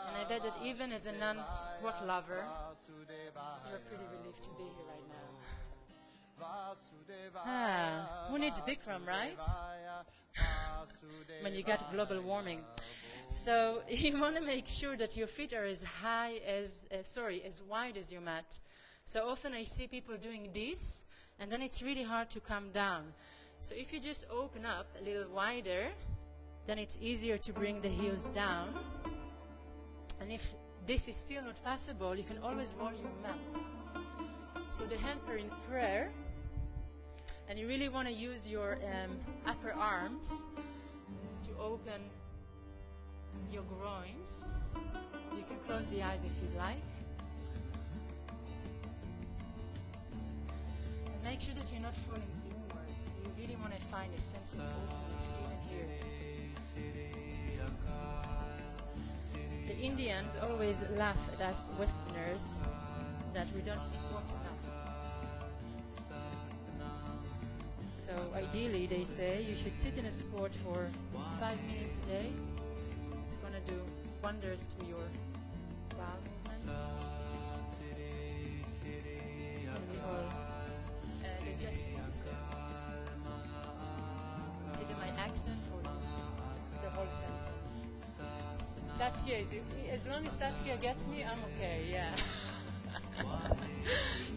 And I bet that even as a non-squat lover, you're pretty relieved to be here right now. Who needs Bikram, right? When you got global warming. So you want to make sure that your feet are as wide as your mat. So often I see people doing this, and then it's really hard to come down. So if you just open up a little wider, then it's easier to bring the heels down. And if this is still not possible, you can always roll your mat. So the hand are in prayer, and you really want to use your upper arms to open your groins. You can close the eyes if you'd like. And make sure that you're not falling inwards. You really want to find a sense of openness even here. The Indians always laugh at us Westerners that we don't squat enough. So ideally, they say, you should sit in a squat for 5 minutes a day. It's going to do wonders to your bowel movements. And the whole digestive system. It's either my accent or the whole sentence. Saskia, as long as Saskia gets me, I'm okay, yeah.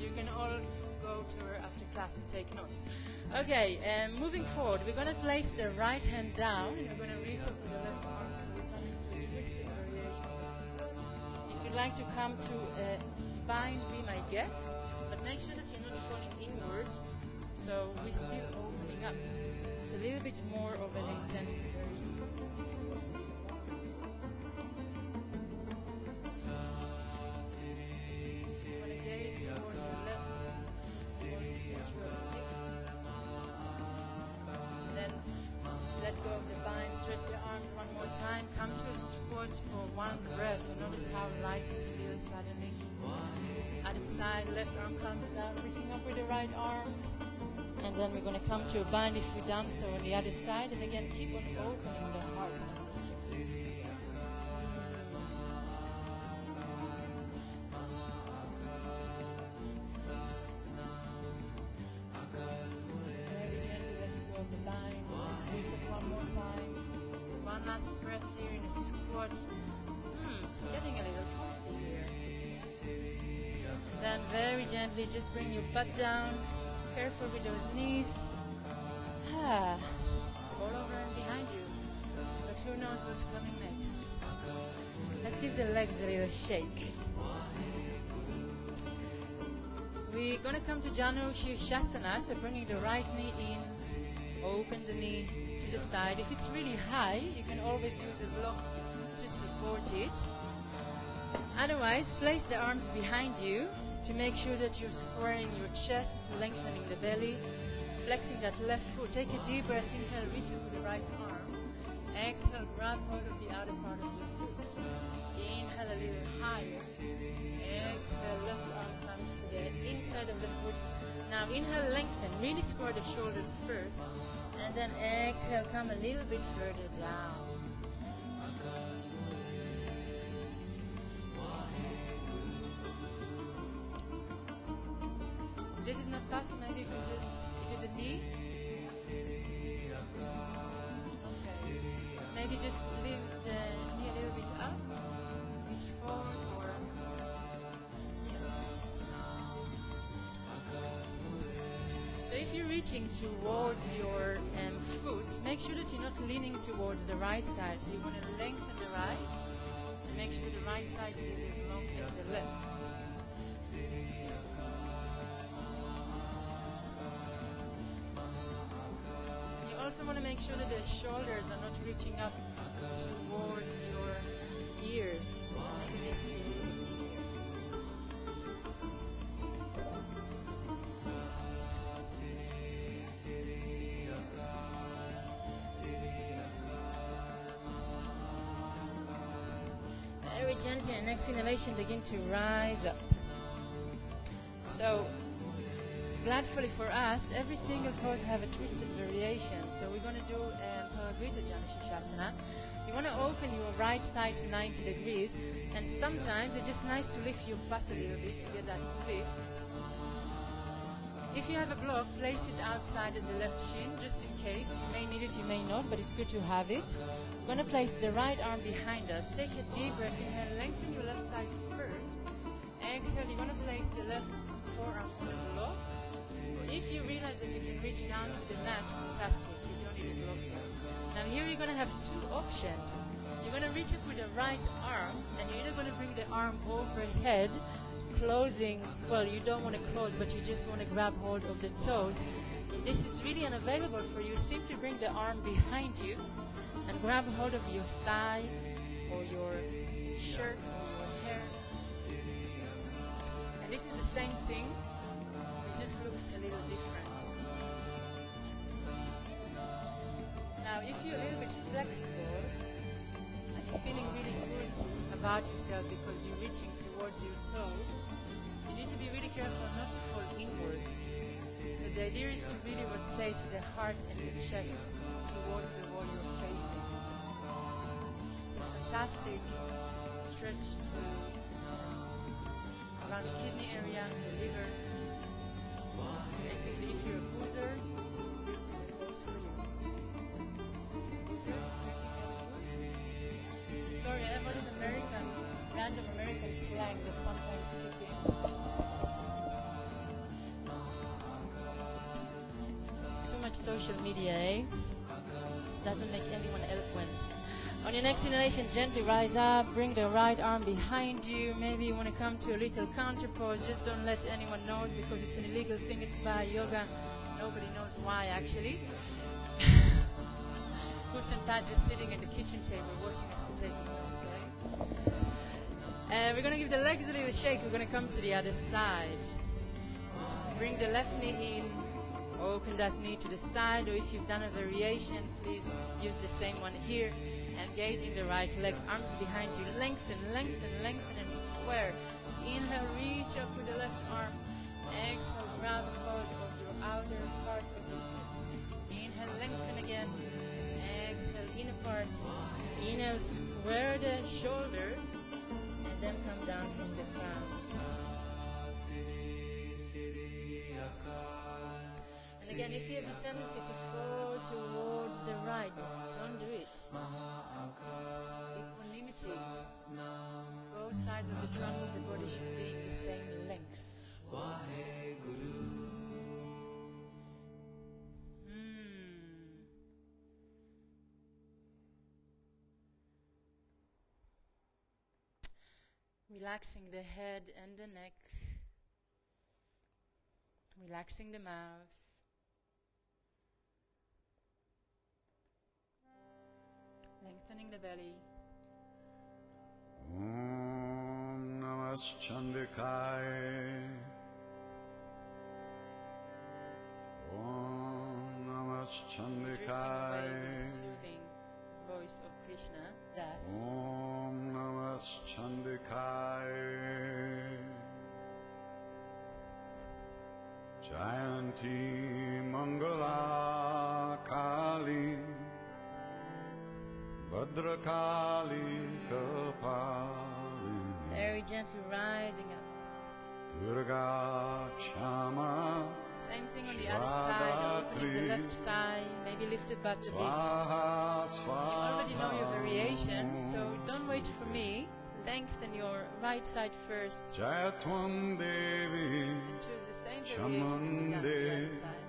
You can all go to her after class and take notes. Okay, moving forward, we're going to place the right hand down and we're going to reach up with the left arm, so we're coming to a twisted variation of squat. If you'd like to come to a bind, be my guest, but make sure that you're not falling inwards, so we're still opening up. It's a little bit more of an intense variation. Go of the bind, stretch the arms one more time, come to a squat for one breath, and notice how light it feels suddenly. Other side, left arm comes down, reaching up with the right arm, and then we're going to come to a bind if we've done so on the other side, and again keep on opening the heart. Then very gently just bring your butt down, careful with those knees. It's all over and behind you, but who knows what's coming next. Let's give the legs a little shake. We're going to come to Janu Shirshasana, so bringing the right knee in, open the knee to the side. If it's really high, you can always use a block to support it. Otherwise, place the arms behind you to make sure that you're squaring your chest, lengthening the belly, flexing that left foot. Take a deep breath, inhale, reach up with the right arm. Exhale, grab hold of the outer part of your foot. Inhale a little higher. Exhale, left arm comes to the inside of the foot. Now inhale, lengthen, really square the shoulders first. And then exhale, come a little bit further down. This is not possible, maybe you can just, is it the knee? Okay. Maybe just lift the knee a little bit up, reach forward, or so if you're reaching towards your foot, make sure that you're not leaning towards the right side. So you want to lengthen the right, and make sure the right side is as long as the left. Also want to make sure that the shoulders are not reaching up towards your ears. Maybe this will be a little bit easier. Very gently, and next inhalation, begin to rise up. So, gladfully for us, every single pose have a twisted variation. So we're going to do Pavavita Janashashasana. You want to open your right thigh to 90 degrees, and sometimes it's just nice to lift your butt a little bit to get that lift. If you have a block, place it outside of the left shin, just in case. You may need it, you may not, but it's good to have it. We're going to place the right arm behind us. Take a deep breath, inhale, lengthen your left side first. Exhale, you want to place the left forearm on a block. If you realize that you can reach down to the mat, fantastic. You don't need a block there. Now here you're going to have two options. You're going to reach up with the right arm, and you're either going to bring the arm overhead, closing, well, you don't want to close, but you just want to grab hold of the toes. If this is really unavailable for you, simply bring the arm behind you and grab hold of your thigh or your shirt or your hair. And this is the same thing, it just looks a little different. Now, if you're a little bit flexible and you're feeling really good about yourself because you're reaching towards your toes, you need to be really careful not to fall inwards. So the idea is to really rotate the heart and the chest towards the wall you're facing. It's a fantastic stretch around the kidney area, the liver. Basically, if you're a boozer, this is the pose for you. Sorry, I have all this random American slang that sometimes kick in. Too much social media, eh? Doesn't make anyone eloquent. On your next inhalation, gently rise up, bring the right arm behind you. Maybe you want to come to a little counter pose. Just don't let anyone know because it's an illegal thing. It's Svaha Yoga. Nobody knows why, actually. Goose and Pat just sitting at the kitchen table watching us taking notes, eh? We're going to give the legs a little shake. We're going to come to the other side. Bring the left knee in. Open that knee to the side, or if you've done a variation, please use the same one here. Engaging the right leg, arms behind you, lengthen, lengthen, lengthen, and square. Inhale, reach up with the left arm. Exhale, grab hold of your outer part of the foot. Inhale, lengthen again. Exhale, inner part. Inhale, square the shoulders, and then come down from the crown. And again, if you have a tendency to fall towards the right, don't do it. Equanimity. Both sides of the trunk of the body should be in the same length. Relaxing the head and the neck. Relaxing the mouth. Lengthening the belly. Om Namaschandikaya. Om Namaschandikaya. Soothing voice of Krishna, Das. Om Namaschandikaya. Jayanti Mangala Kali. Bhadrakali Kapali. Very gently rising up. Durga Kshama. Same thing on the other side. Opening the left thigh. Maybe lift the butt a bit. Svaha, You already know your variation, so don't wait for me. Lengthen your right side first. Jayatvam Devi. And choose the same variation as you've done on the other side.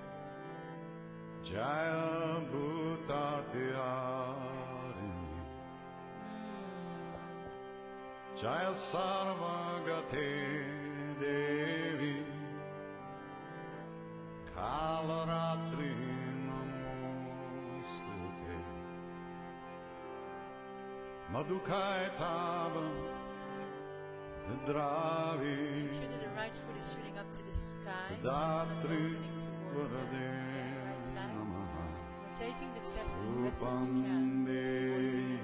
Jaya Bhutatihari. Jaya Sarvagate Devi. Kalaratri Namostute. Madhukai Tava Vidravi. Make sure that the right foot is shooting up to the sky. So it's not Datri opening towards the Varade right side. Namaha. Rotating the chest as best as you can.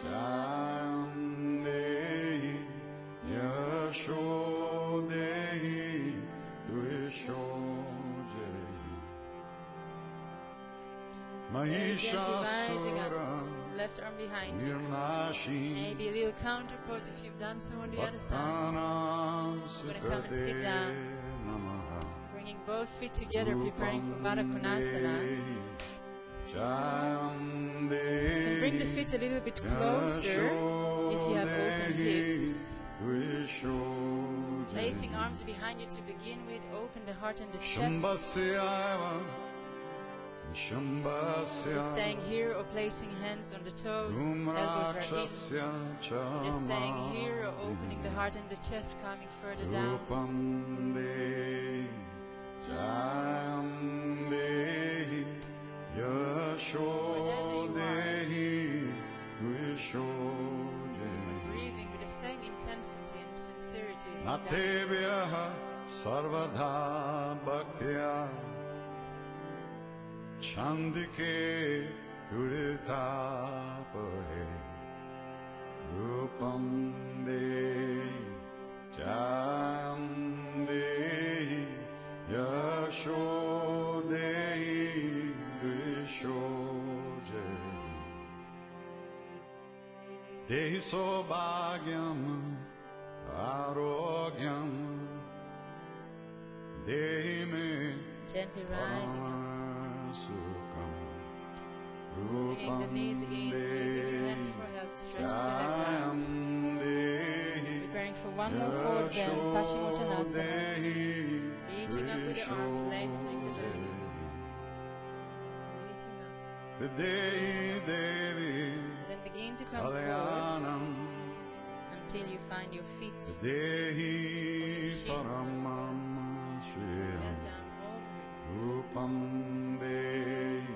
Rupam Dehi Yashodehi Dvishodehi Mahishasura Left arm behind you. Nirnashi Maybe a little counter pose if you've done so on the other side. Bhattanam We're going to come and sit down. Sukade Namaha. Bringing both feet together, preparing for Baddha Konasana. You can bring the feet a little bit closer if you have open hips. Placing arms behind you to begin with, open the heart and the chest. Either staying here or placing hands on the toes, elbows are in. Either staying here or opening the heart and the chest, coming further down. Breathing with the same intensity and sincerity as Chandike Duritapahe Rupam De Jam De Yasho De Visho Dehi Sobhagyam Arogyam Dehi Me gently rising up. Bringing the knees in, using your hands for help, stretching the legs out. Preparing for one more forward bend, Paschimottanasana. Reaching up with the arms, lengthening the belly. Reaching up. Then begin to come forward until you find your feet. Bend down. Rupam Dehi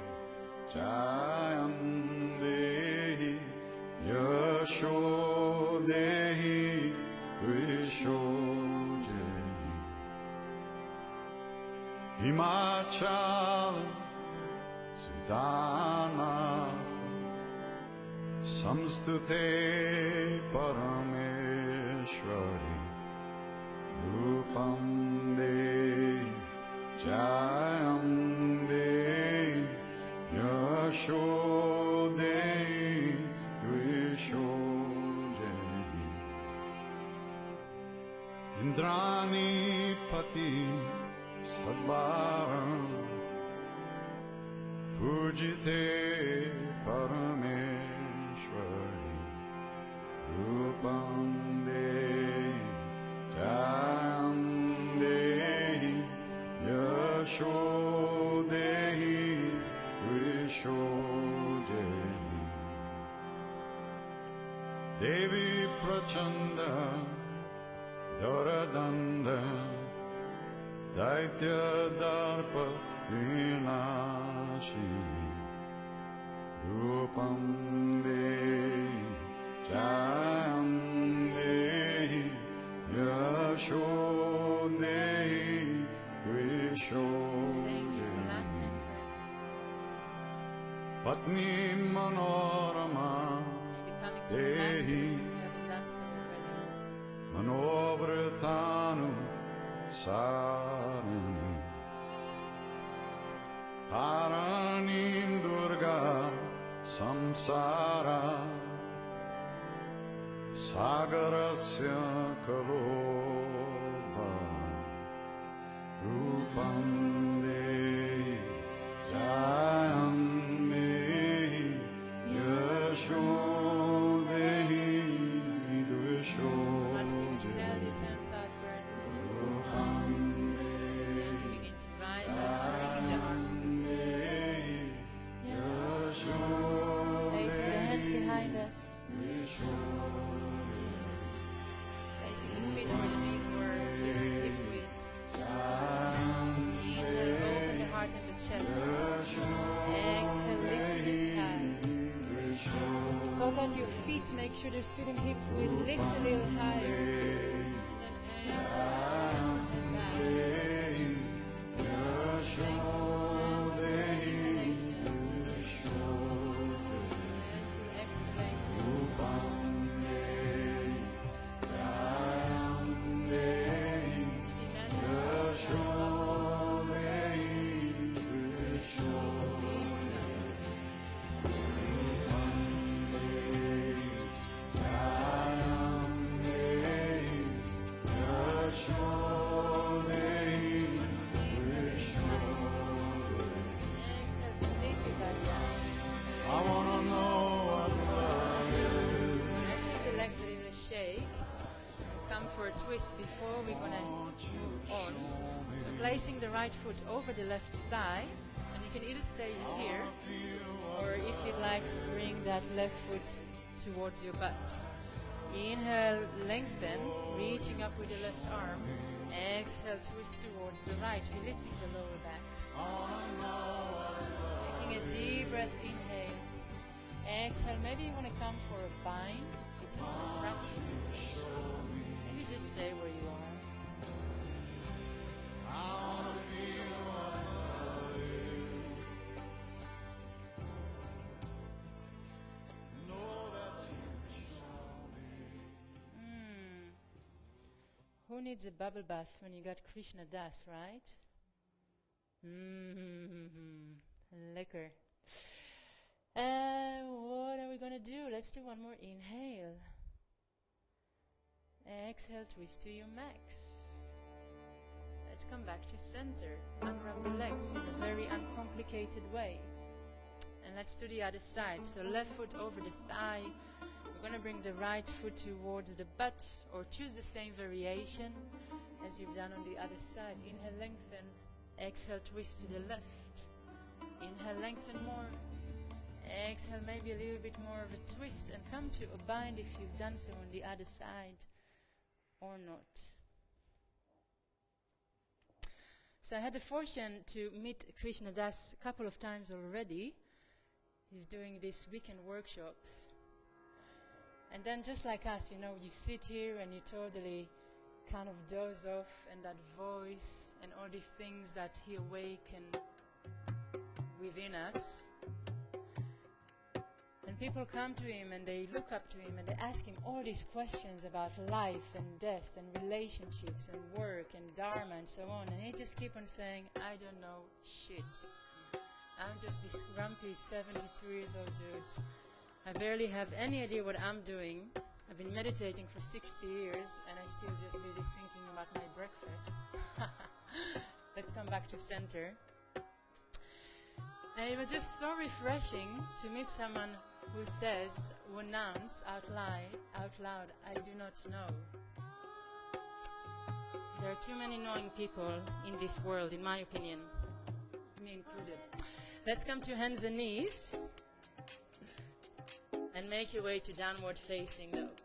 Jayam Dehi Yasho Dehi Visho Dehi Himachal Sudana Samstute Parameshwari Rupam Dehi Jayam Dehi Yasho Dehi Visho Dehi Indrani Pati Sadbharam Pujite Parameshwari Rupam Dehi Jayam Dehi Yasho Dehi Visho Dehi Devi Prachanda Doradanda Daitya Darpa Vinashini Rupam Dehi Jayam Dehi Yasho Dehi Visho Dehi Patni Manorama Dehi Manovratanu Sarani Taranim Durga Samsara Sagarasya Kalobha Rupam Dehi Jayam Dehi Yasho Dehi Visho Dehi Rupam Dehi Jayam Dehi Yasho Placing the hands behind us. Placing the feet where the knees were, hips width. Inhale, open the heart and the chest. Exhale, lift this high. So that your feet make sure they're still in hip width. Lift a little higher. And then exhale. Back. for a twist before we're gonna move on. So placing the right foot over the left thigh, and you can either stay here, or if you'd like, bring that left foot towards your butt. Inhale, lengthen, reaching up with the left arm. Exhale, twist towards the right, releasing the lower back. Taking a deep breath, inhale. Exhale, maybe you want to come for a bind. It's more practice. Maybe just stay where you are. Who needs a bubble bath when you got Krishna Das, right? Lekker. What are we gonna do? Let's do one more inhale. Exhale, twist to your max. Let's come back to center. Unwrap the legs in a very uncomplicated way. And let's do the other side. So left foot over the thigh. We're going to bring the right foot towards the butt, or choose the same variation as you've done on the other side. Inhale, lengthen. Exhale, twist to the left. Inhale, lengthen more. Exhale, maybe a little bit more of a twist, and come to a bind if you've done so on the other side or not. So I had the fortune to meet Krishna Das a couple of times already. He's doing these weekend workshops. And then just like us, you know, you sit here and you totally kind of doze off, and that voice and all the things that he awaken within us. And people come to him and they look up to him and they ask him all these questions about life and death and relationships and work and dharma and so on. And he just keep on saying, I don't know shit. I'm just this grumpy 72 years old dude. I barely have any idea what I'm doing. I've been meditating for 60 years and I'm still just busy thinking about my breakfast. Let's come back to center. And it was just so refreshing to meet someone who says, who announces out loud, I do not know. There are too many knowing people in this world, in my opinion, me included. Let's come to hands and knees. And make your way to downward facing dog.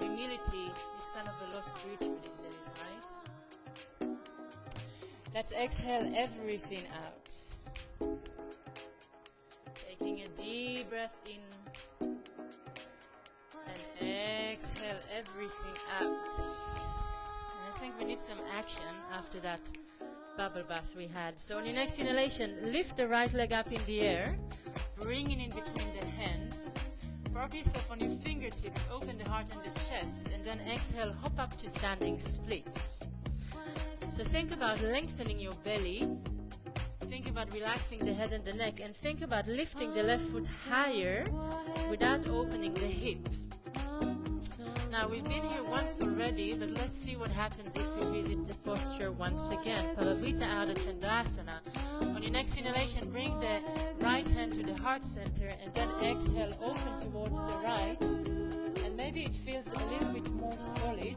Humility is kind of a lost virtue these days, right? Let's exhale everything out. Taking a deep breath in. And exhale everything out. And I think we need some action after that bubble bath we had. So on your next inhalation, lift the right leg up in the air, bring it in between the hands, prop yourself on your fingertips, open the heart and the chest, and then exhale, hop up to standing splits. So think about lengthening your belly, think about relaxing the head and the neck, and think about lifting the left foot higher without opening the hip. Now, we've been here once already, but let's see what happens if we visit the posture once again. Palavita Ardha Chandrasana. On your next inhalation, bring the right hand to the heart center, and then exhale, open towards the right. And maybe it feels a little bit more solid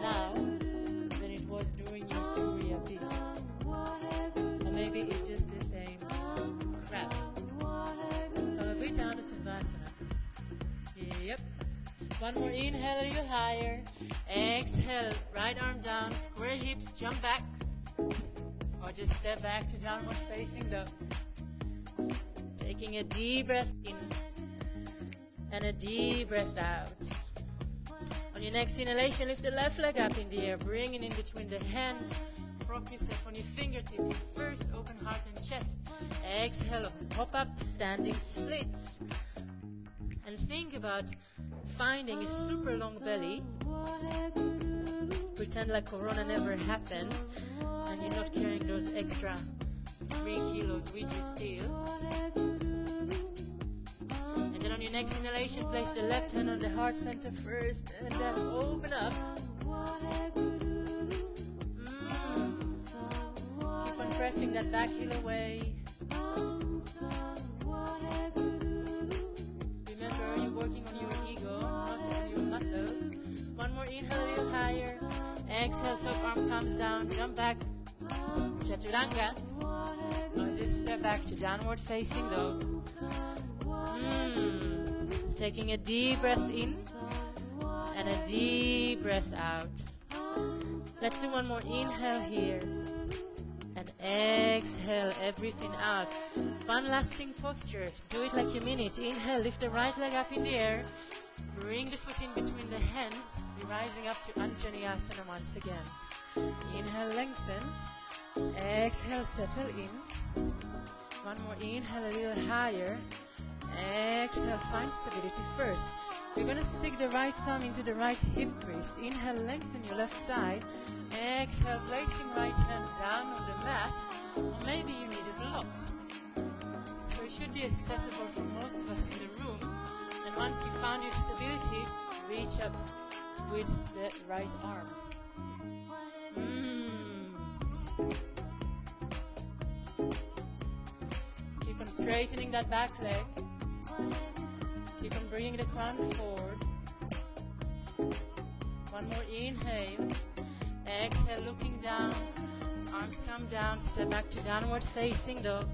now than it was during your Surya Pita. Or maybe it's just the same crap. Palavita Ardha Chandrasana. Yep. One more inhale, a little higher. Exhale, right arm down, square hips, jump back. Or just step back to downward facing dog. Taking a deep breath in and a deep breath out. On your next inhalation, lift the left leg up in the air, bring it in between the hands. Prop yourself on your fingertips. First, open heart and chest. Exhale, hop up, standing splits. And think about finding a super long belly. Pretend like Corona never happened and you're not carrying those extra 3 kilos with you still. And then on your next inhalation, place the left hand on the heart center first and then open up. Keep on pressing that back heel away. Remember, you're working on your ego, not on Exhale, top arm comes down, jump back, chaturanga. Now just step back to downward facing dog. Taking a deep breath in and a deep breath out. Let's do one more inhale here and exhale everything out. One lasting posture. Do it like you mean it. Inhale, lift the right leg up in the air. Bring the foot in between the hands. Be rising up to Anjaneyasana once again. Inhale, lengthen. Exhale, settle in. One more inhale, a little higher. Exhale, find stability first. You're going to stick the right thumb into the right hip crease. Inhale, lengthen your left side. Exhale, placing right hand down on the mat. Or maybe you need a block. So it should be accessible for most of us in the room. And once you found your stability, reach up with the right arm. Keep on straightening that back leg. Keep on bringing the crown forward. One more inhale. Exhale, looking down. Arms come down. Step back to downward facing dog.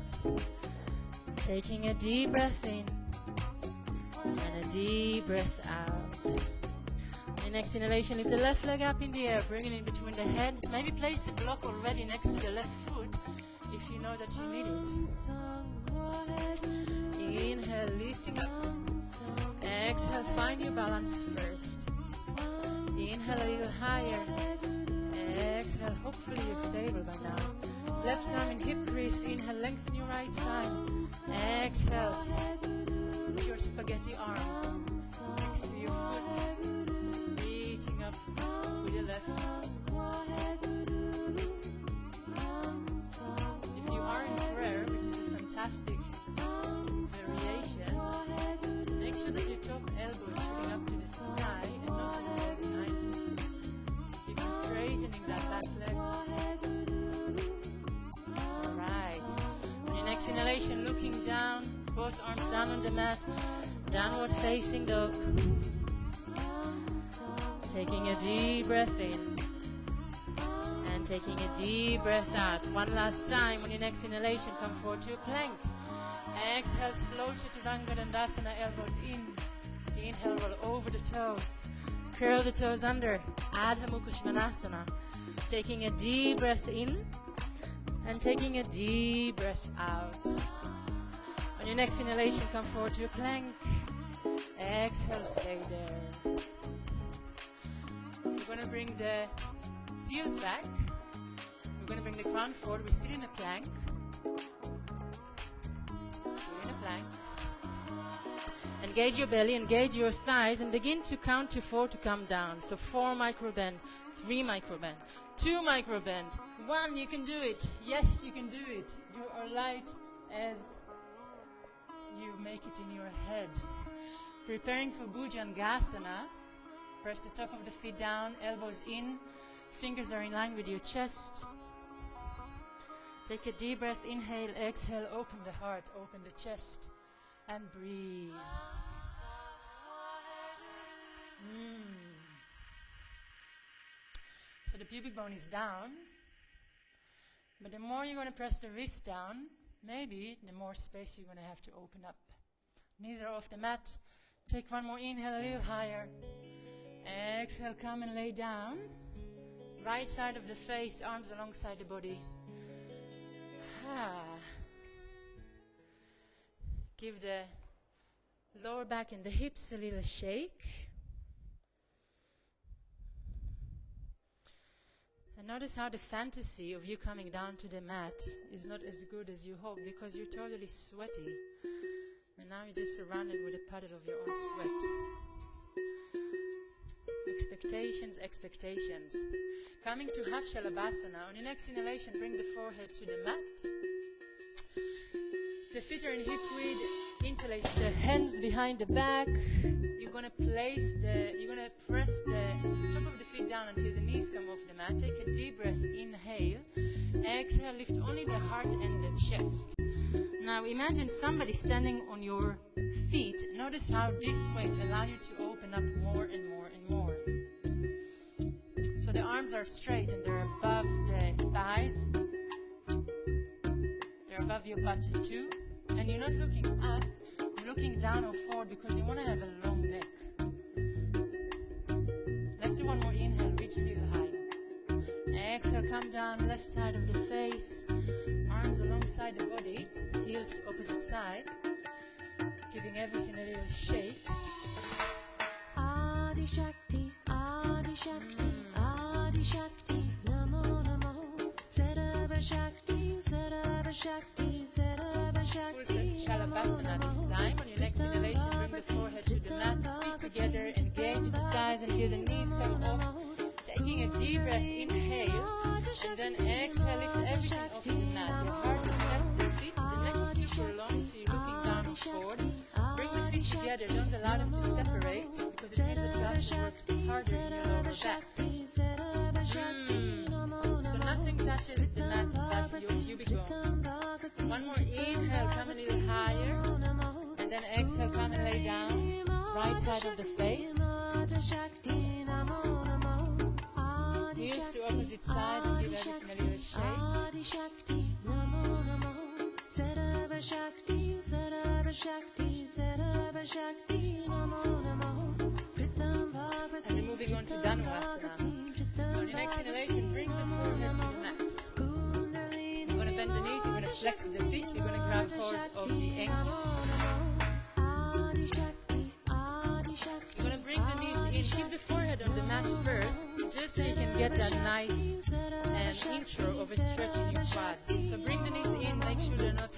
Taking a deep breath in and a deep breath out. On the next inhalation, lift the left leg up in the air. Bring it in between the head. Maybe place a block already next to the left foot if you know that you need it. Inhale, lifting up. Exhale, find your balance first. Inhale a little higher. Exhale, hopefully you're stable by now. Left thumb in hip crease. Inhale, lengthen your right side. Exhale, put your spaghetti arm next to your foot. Reaching up with the left. If you are in prayer, which is a fantastic variation, make sure that your top elbow is shooting up to the sky and not to the wall behind you. Keep on straightening that back leg. Alright. On your next inhalation, looking down, both arms down on the mat, downward facing dog. Taking a deep breath in and taking a deep breath out. One last time. On your next inhalation, come forward to a plank. Exhale, slow chaturanga dandasana, elbows in. Inhale, roll over the toes. Curl the toes under. Adha Mukha Svanasana. Taking a deep breath in and taking a deep breath out. On your next inhalation, come forward to a plank. Exhale, stay there. We're going to bring the heels back. We're going to bring the crown forward. We're still in a plank. Still in a plank. Engage your belly, engage your thighs, and begin to count to 4 to come down. So 4 micro bend, 3 micro bend, 2 micro bend, 1, you can do it. Yes, you can do it. You are light as you make it in your head. Preparing for Bhujangasana. Press the top of the feet down, elbows in, fingers are in line with your chest. Take a deep breath, inhale, exhale, open the heart, open the chest, and breathe. So the pubic bone is down, but the more you're going to press the wrist down, maybe the more space you're going to have to open up. Knees are off the mat. Take one more inhale, a little higher. Exhale, come and lay down. Right side of the face, arms alongside the body. Give the lower back and the hips a little shake. And notice how the fantasy of you coming down to the mat is not as good as you hope because you're totally sweaty. And now you're just surrounded with a puddle of your own sweat. Expectations, expectations. Coming to half Shalabhasana. On your next inhalation, bring the forehead to the mat. The feet are in hip width. Interlace the hands behind the back. You're gonna press the top of the feet down until the knees come off the mat. Take a deep breath, inhale. Exhale, lift only the heart and the chest. Now imagine somebody standing on your feet. Notice how this weight allows you to open up more and more and more. So the arms are straight and they're above the thighs. They're above your butt too. And you're not looking up, you're looking down or forward because you want to have a long neck. Let's do one more inhale, reach a little high. Exhale, come down, left side of the face. Arms alongside the body, heels to opposite side. Giving everything a little shake. Adi Shakti, Adi Shakti, Adi Shakti, Namo Namo, Sarva Shakti, Sarva Shakti, Sarva Shakti. Full Shavasana this time. On your next inhalation, bring the forehead to the mat, feet together, engage the thighs until the knees come off. Taking a deep breath, inhale, and then exhale, lift everything off the mat. Your heart, the chest, the feet, the neck is super long, so you're looking down and forward. Bring the feet together, don't allow them to separate, because it means that you have to work harder in your lower back. So nothing touches the mat but your pubic bone. One more inhale, come a little higher, and then exhale, come and lay down, right side of the face. Heels to opposite side and give everything a little shake. And we're moving on to Dhanurasana. So on your next inhalation, bring the forehead to the mat. You're going to bend the knees, you're going to flex the feet, you're going to grab hold of the ankles. You're going to bring the knees in, keep the forehead on the mat first, just so you can get that nice intro of a stretch in your quad. So bring the knees in, make sure they're not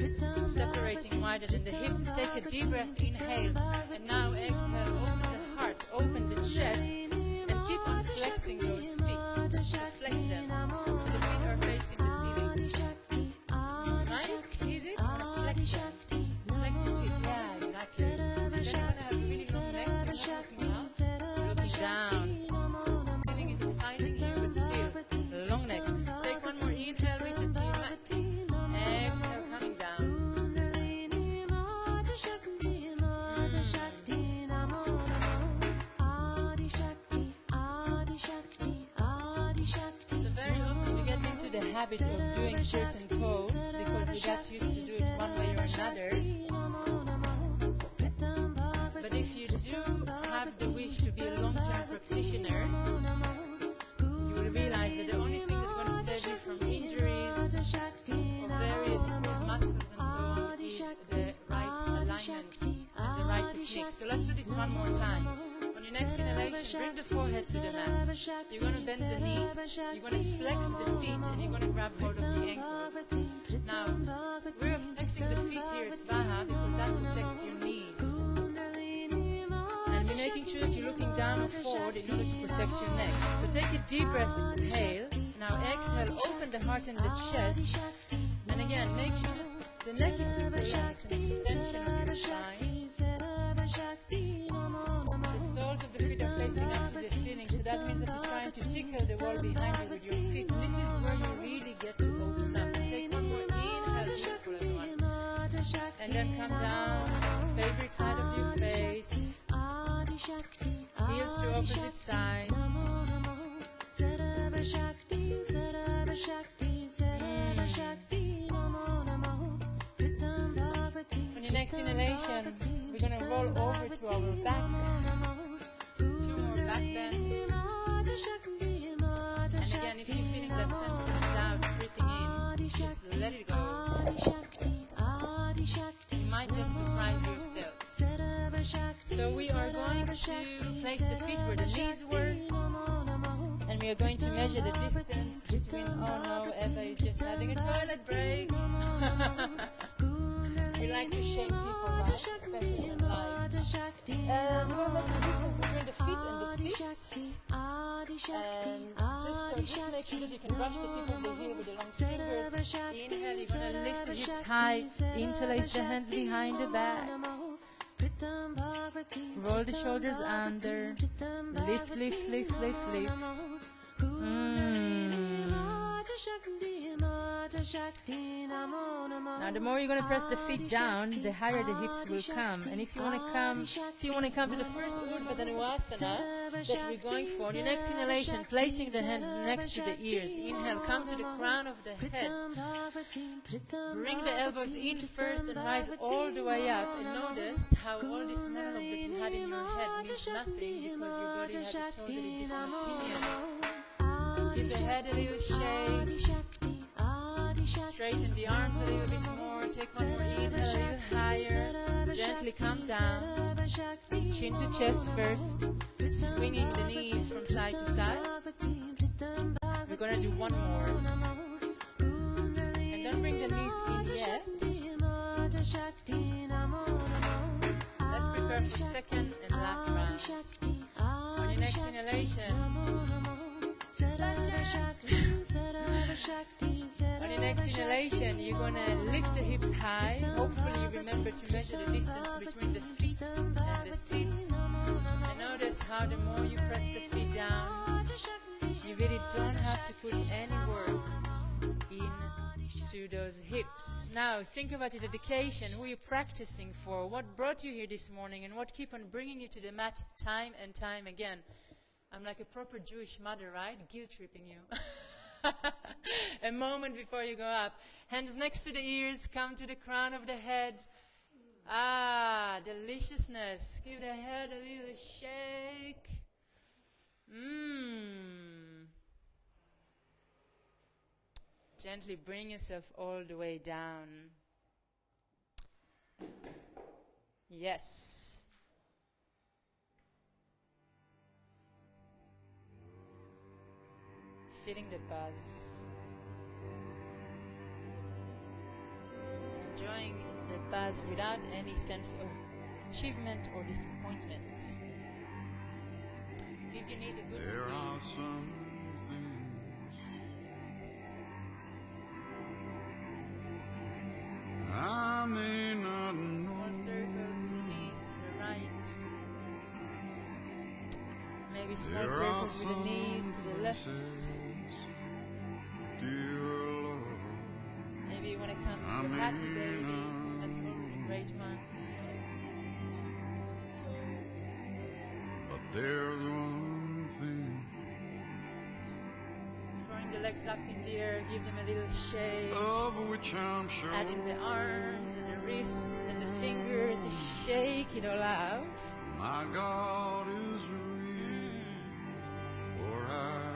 separating wider than the hips. Take a deep breath, inhale, and now exhale, open the heart, open the chest, and keep on flexing those feet. So flex them, so the feet are facing the ceiling. Right? Easy? Flex them. Flex your feet, yeah, exactly. And then you're going to have really long legs, you're not looking out, looking down. Feeling is exciting here, but still, long neck. Take one more inhale, reach it to your mat. Exhale, coming down. So very often you get into the habit of doing certain poses because you got used to do it one way or another. But if you do have the wish to be a long-term practitioner, you will realize that the only thing that's going to save you from injuries or various core muscles and so on is the right alignment and the right technique. So let's do this one more time. On your next inhalation, bring the forehead to the mat. You're going to bend the knees, you're going to flex the feet, and you're going to grab hold of the ankle. Now, we're flexing the feet here at Svaha because that protects your knees. And you're making sure that you're looking down or forward in order to protect your neck. So take a deep breath, inhale. Now exhale, open the heart and the chest. And again, make sure that the neck is super long, it's an extension of your spine. The soles of the feet are facing up to the ceiling, so that means that you're trying to tickle the wall behind you with your feet. And this is where you really get to open up. Take one more inhale, beautiful everyone. And then come down, favorite side of your face. Heels to opposite sides. On your next inhalation, we're going to roll over to our back. 2 more back bends. And again, if you're feeling that sense of doubt creeping in, just let it go. You might just surprise yourself. So we are going to place the feet where the knees were, and we are going to measure the distance between, oh no, Eva is just having a toilet break. We like to shame people, right? Especially in life. We're going to measure the distance between the feet and the seat. And just make sure that you can brush the tip of the heel with the long fingers. Inhale, you're going to lift the hips high. Interlace the hands behind the back. Roll the shoulders under. Lift, lift, lift, lift, lift. Now, the more you're going to press the feet down, the higher the hips will come. And if you want to come to the first Urdhva that we're going for, on your next inhalation, placing the hands next to the ears. Inhale, come to the crown of the head. Bring the elbows in first and rise all the way up. And notice how all this monologue that you had in your head means nothing because your body has a totally different opinion. Give the head a little shake. Straighten the arms a little bit more. Take one more inhale, a little higher. Gently come down. Chin to chest first. Swinging the knees from side to side. We're going to do one more. And don't bring the knees in yet. Let's prepare for second and last round. On your next inhalation, on your next inhalation, you're going to lift the hips high. Hopefully you remember to measure the distance between the feet and the seat. And notice how the more you press the feet down, you really don't have to put any work into those hips. Now think about your dedication, who you're practicing for, what brought you here this morning, and what keep on bringing you to the mat time and time again. I'm like a proper Jewish mother, right? Guilt-tripping you. A moment before you go up. Hands next to the ears, come to the crown of the head. Ah, deliciousness. Give the head a little shake. Gently bring yourself all the way down. Yes. Feeling the buzz. Enjoying the buzz without any sense of achievement or disappointment. Give your knees a good There squeeze. are some things I may not Small know. circles with the knees to the right. Maybe small There are circles with the some knees to the left. places, dear Lord, Maybe you want to come I to a happy may baby. not That's always a great one. but there's one thing Throwing the legs up in the air, give them a little shake. of which I'm sure. Add in the arms and the wrists and the fingers, just shake it all out. My God is real, for I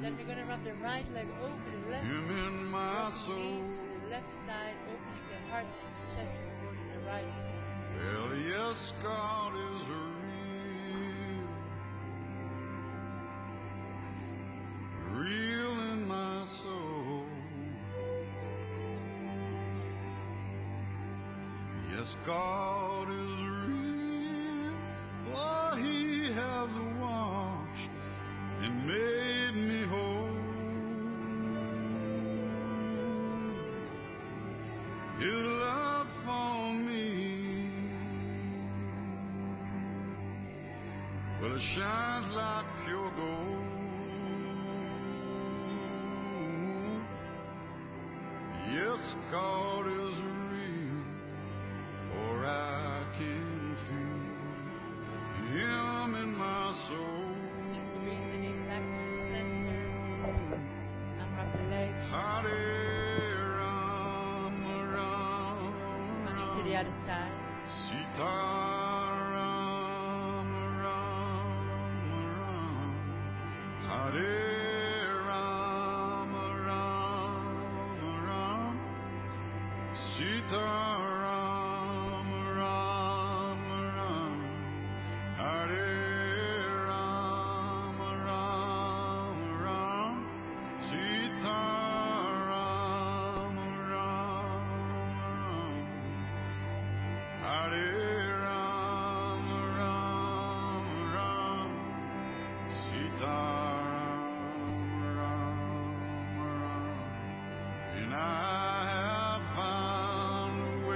Then can we're going to rub the right leg over the left. Him in my Drop the soul. knees to the left side, opening the heart and the chest towards the right. Well, yes, God is real, real in my soul. Yes, God is real, for He has washed and made me whole. His love for me, well, it shines like pure gold. Yes, God is real, for I can feel Him in my soul. Gently bring the knees back to the center. Unwrap the legs. Hare Ram, Ram, Coming to the other side. Sita Ram, Ram, Ram, Hare Ram, Ram, Ram, Sita Ram, Ram, Ram, Hare Ram, Ram, Ram, Sita Ram, Ram, Ram. Hare Ram, Ram, Ram, Sita Ram, Ram. And I have found a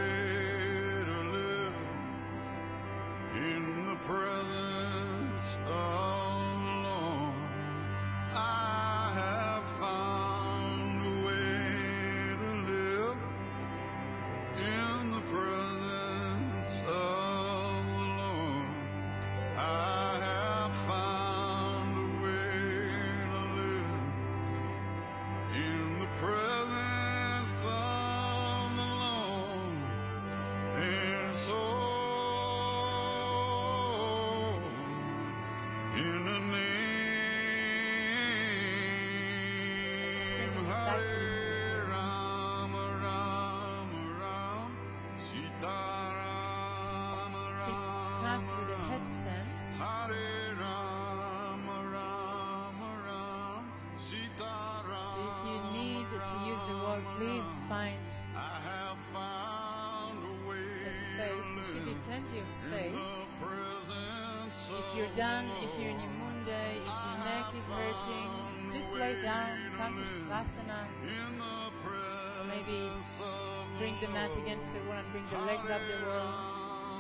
class with a headstand. Hare Rama Rama Rama Sita So if you Rama need to use the wall, please find I have found a way a space. There should be plenty of in space. the presence If of you're done, the if you're in your munde, if your neck is hurting, just lay down, come to Shavasana, in the or maybe presence of bring the mat against the wall and bring the legs up the wall.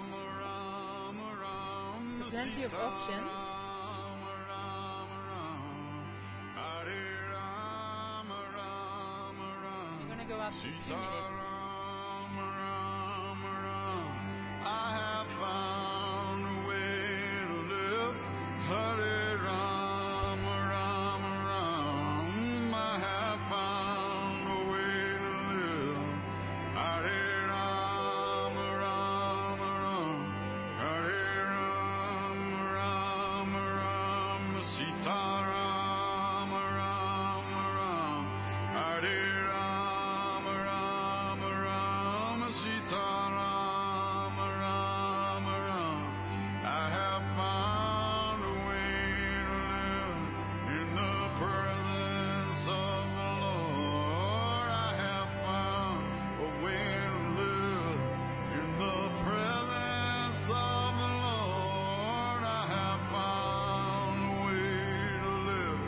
Rama Rama Rama So plenty of Sita options. Rama Rama Rama Hare Rama Rama Rama You're gonna go up in 2 minutes. Rama Rama Rama I have found a way to live Hare Rama Rama Rama I have found a way to live Hare Rama Rama Rama Hare Rama Rama Rama Sita Rama Rama Rama Hare Rama Rama Rama Sita Rama Rama Rama I have found a way to live in the presence of the Lord. I have found a way to live in the presence of the Lord. I have found a way to live.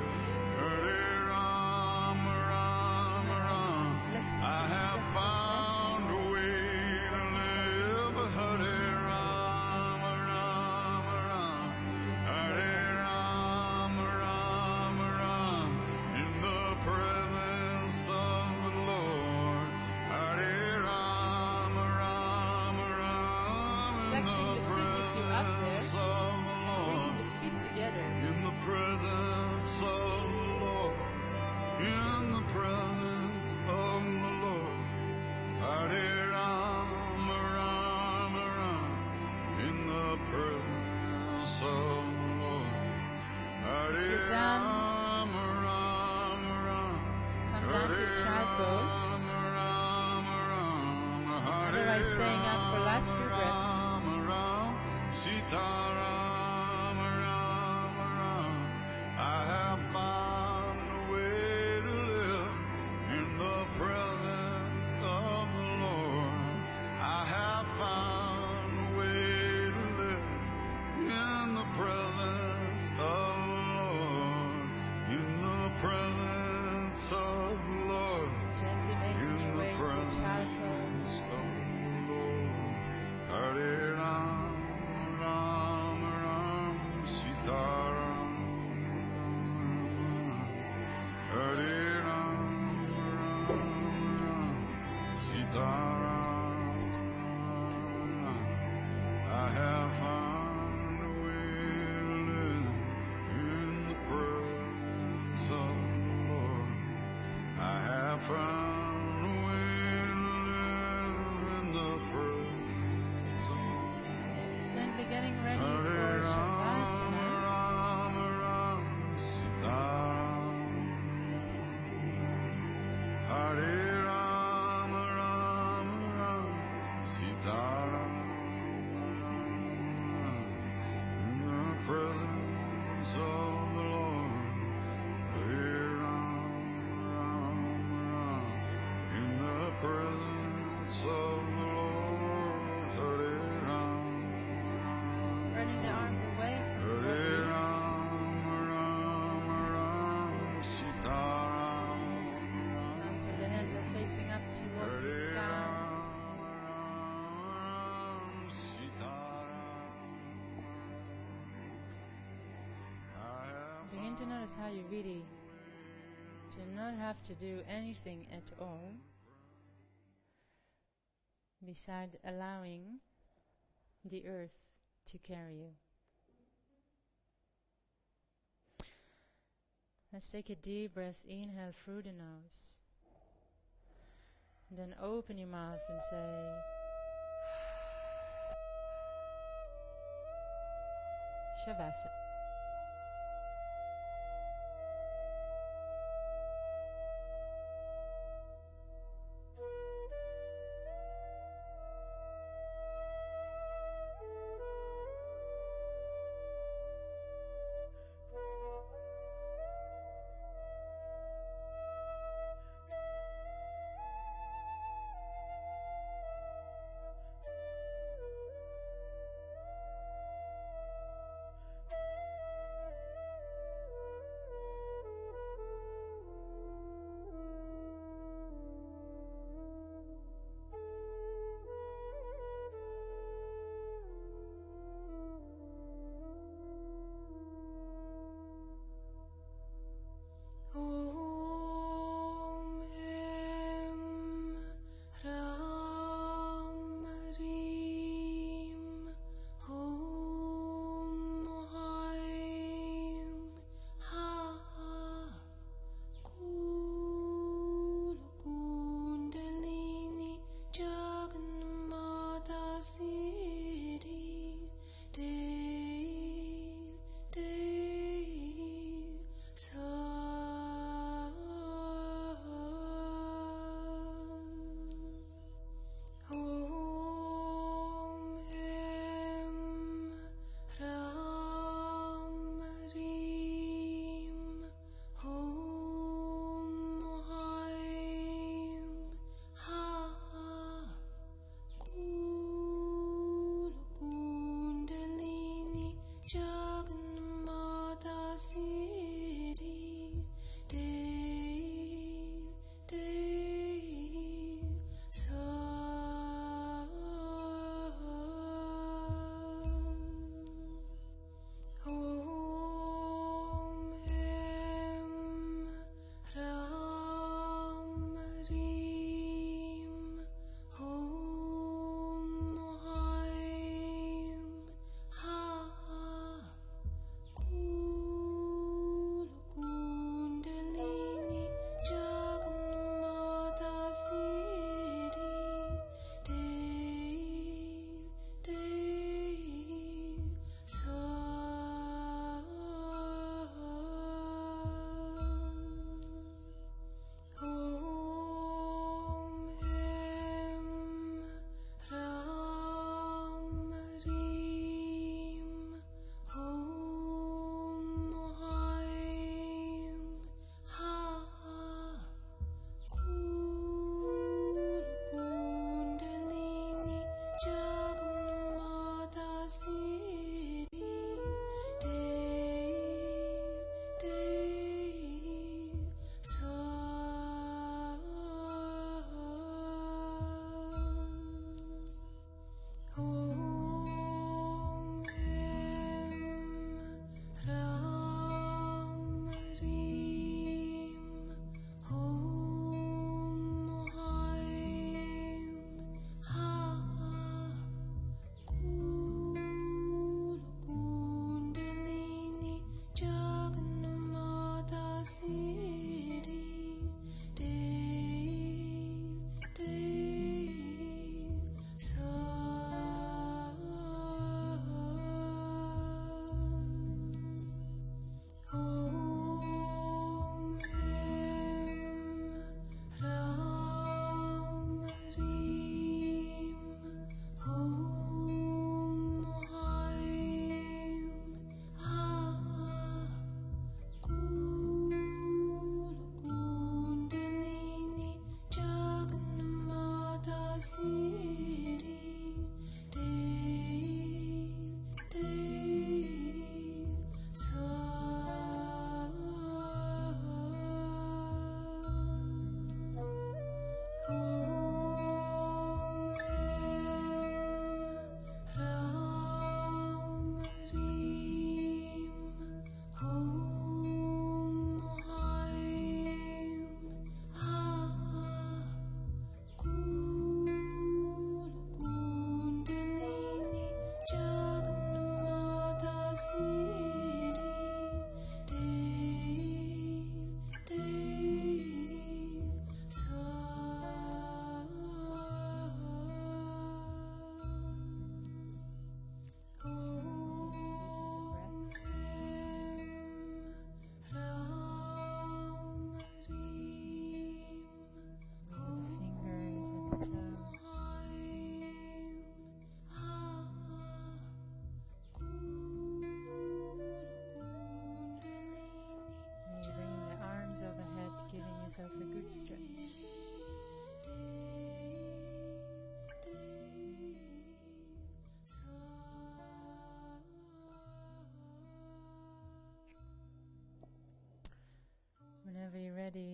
Hare Rama Rama Rama. I have found a way to live. Hare Rama Rama Rama. Hare Rama Rama Rama. In the presence of the Lord. Hare Rama Rama Rama. In Flexing the the feet if you're up there. presence of the Lord. Bringing the feet together. In the presence of the Lord, in the presence of the Lord, Hare Rama Rama Rama, in the presence of the Lord, Hare You're done. Rama Rama Rama, Come down to Hare child pose. Rama Rama Rama, Hare Otherwise staying up for last few breaths. Rama Rama, Sita Rama Rama Rama. I have found a way to live in the presence of the Lord. I have found a way to live in the presence of the Lord. In the presence of the Lord. Gently making In your the way to the child presence pose. of the Lord. Hare Rama Rama Rama Sita Rama Hare Rama Rama Sita Rama. I have found a way to live in the presence of the Lord. I have found a way to live in the presence of the Lord. Gently getting ready for Hare Rama Shavasana. Rama Rama Sita Hare Rama Rama Rama Sita in the presence of the Lord. Hare Rama Rama Rama in the presence of the Lord. Hare Rama Spreading the arms away from the Hare body. Rama Rama Rama Sita So the hands are facing up towards the Hare sky. Rama Rama Sita I have Begin to notice how you really do not have to do anything at all beside allowing the earth to carry you. Let's take a deep breath. Inhale through the nose. And then open your mouth and say Shavasana.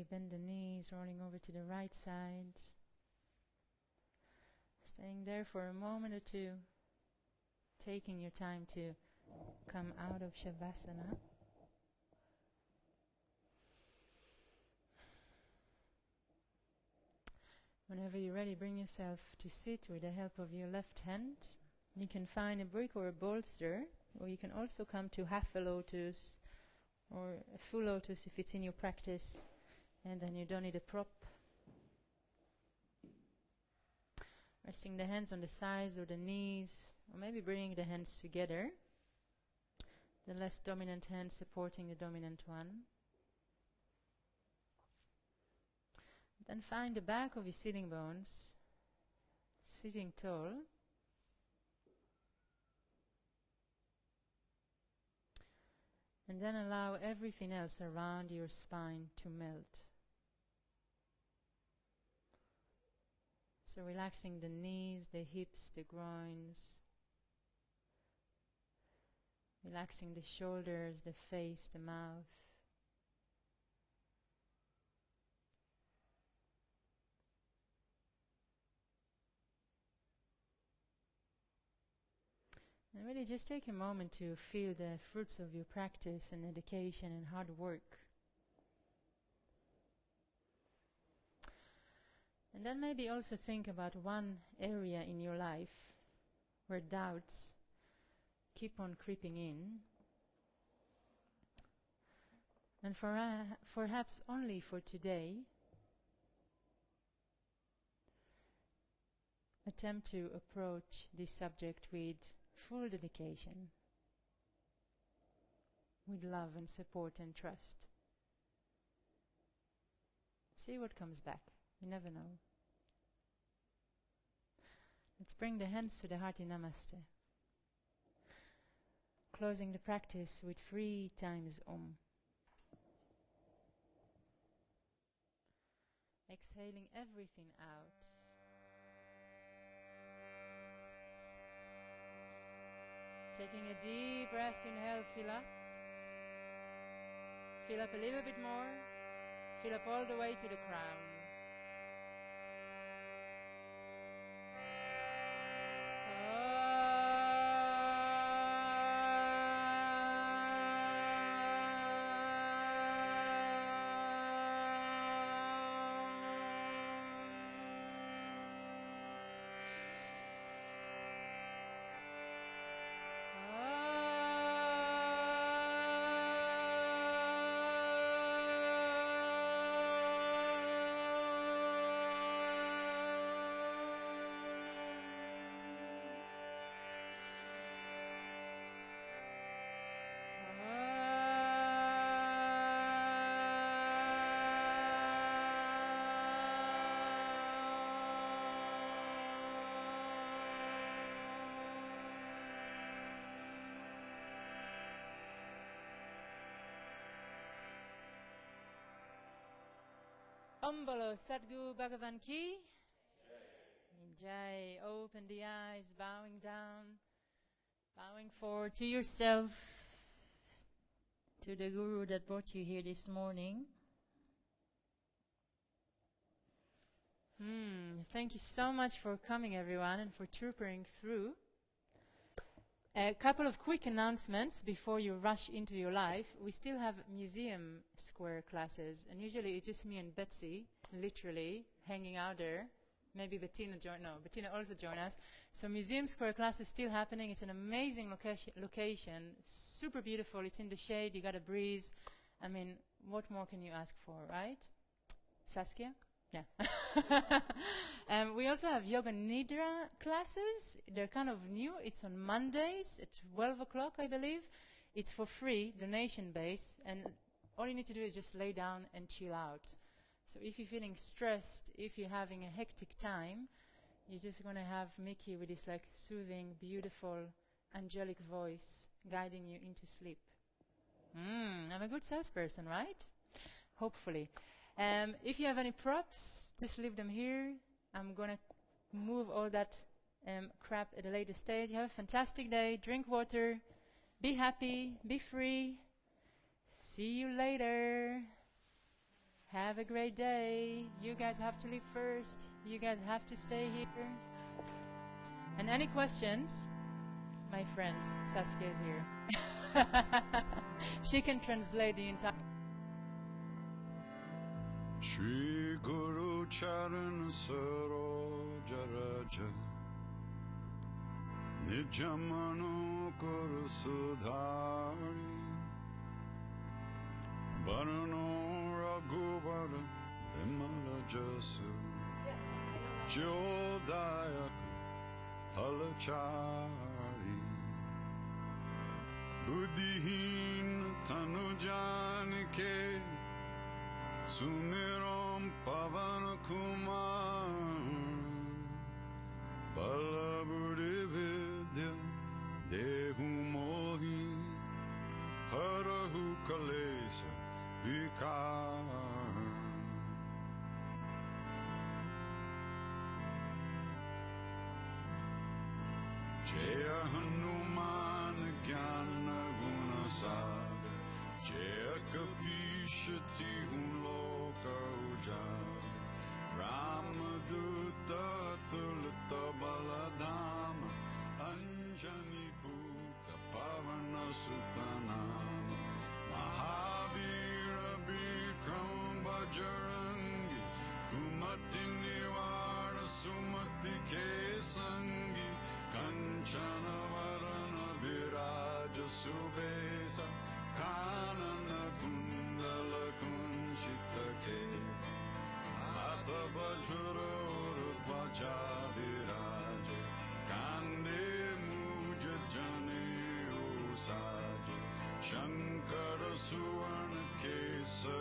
Slowly bend the knees, rolling over to the right side. Staying there for a moment or two, taking your time to come out of Shavasana. Whenever you're ready, bring yourself to sit with the help of your left hand. You can find a brick or a bolster, or you can also come to half a lotus or a full lotus if it's in your practice, and then you don't need a prop. Resting the hands on the thighs or the knees, or maybe bringing the hands together. The less dominant hand supporting the dominant one. Then find the back of your sitting bones, sitting tall. And then allow everything else around your spine to melt. So relaxing the knees, the hips, the groins. Relaxing the shoulders, the face, the mouth. And really just take a moment to feel the fruits of your practice and dedication and hard work. And then maybe also think about one area in your life where doubts keep on creeping in. And perhaps only for today, attempt to approach this subject with full dedication, with love and support and trust. See what comes back. You never know. Let's bring the hands to the heart in Namaste. Closing the practice with 3 times Om. Exhaling everything out. Taking a deep breath, inhale, fill up. Fill up a little bit more. Fill up all the way to the crown. Om Bolo Sadguru Bhagavan Ki. Jai. Open the eyes, bowing down, bowing forward to yourself, to the Guru that brought you here this morning. Thank you so much for coming, everyone, and for troopering through. A couple of quick announcements before you rush into your life. We still have museum square classes, and usually it's just me and Betsy, literally, hanging out there. Maybe Bettina also join us. So museum square class is still happening. It's an amazing location, super beautiful. It's in the shade, you got a breeze. I mean, what more can you ask for, right? Saskia? Yeah. We also have Yoga Nidra classes. They're kind of new. It's on Mondays at 12 o'clock, I believe. It's for free, donation-based, and all you need to do is just lay down and chill out. So if you're feeling stressed, if you're having a hectic time, you're just going to have Mickey with his like soothing, beautiful, angelic voice guiding you into sleep. I'm a good salesperson, right? Hopefully. If you have any props, just leave them here. I'm going to move all that crap at a later stage. Have a fantastic day. Drink water. Be happy. Be free. See you later. Have a great day. You guys have to leave first. You guys have to stay here. And any questions? My friend Saskia is here. She can translate the entire. Shri Guru Charan Saroja Raja Nijamano Kuru Sudhari Varano Raghuvara Vimala Jasu Jodayaku Palachari Buddhihin Tanu Janike Sumiram Pavan Kumar Balabudi Vidya Dehu Mohi Harahu Kalesa Vikar Jaya Hanuman Gyana Gunasagar Jaya Kapishati Loka Ujara Ramaduta Tulita Baladama Anjani Puta Pavana Sutanama Mahavira Bikram Bajarangi Kumati Nivara Sumati Kesangi Kanchana Varana Viraja Subesa Kanana Kundala Kunchita Kesa Ata Bajura Urudvaja Viraja Kande Muja Jani Usaja Shankara Suvarna Kesa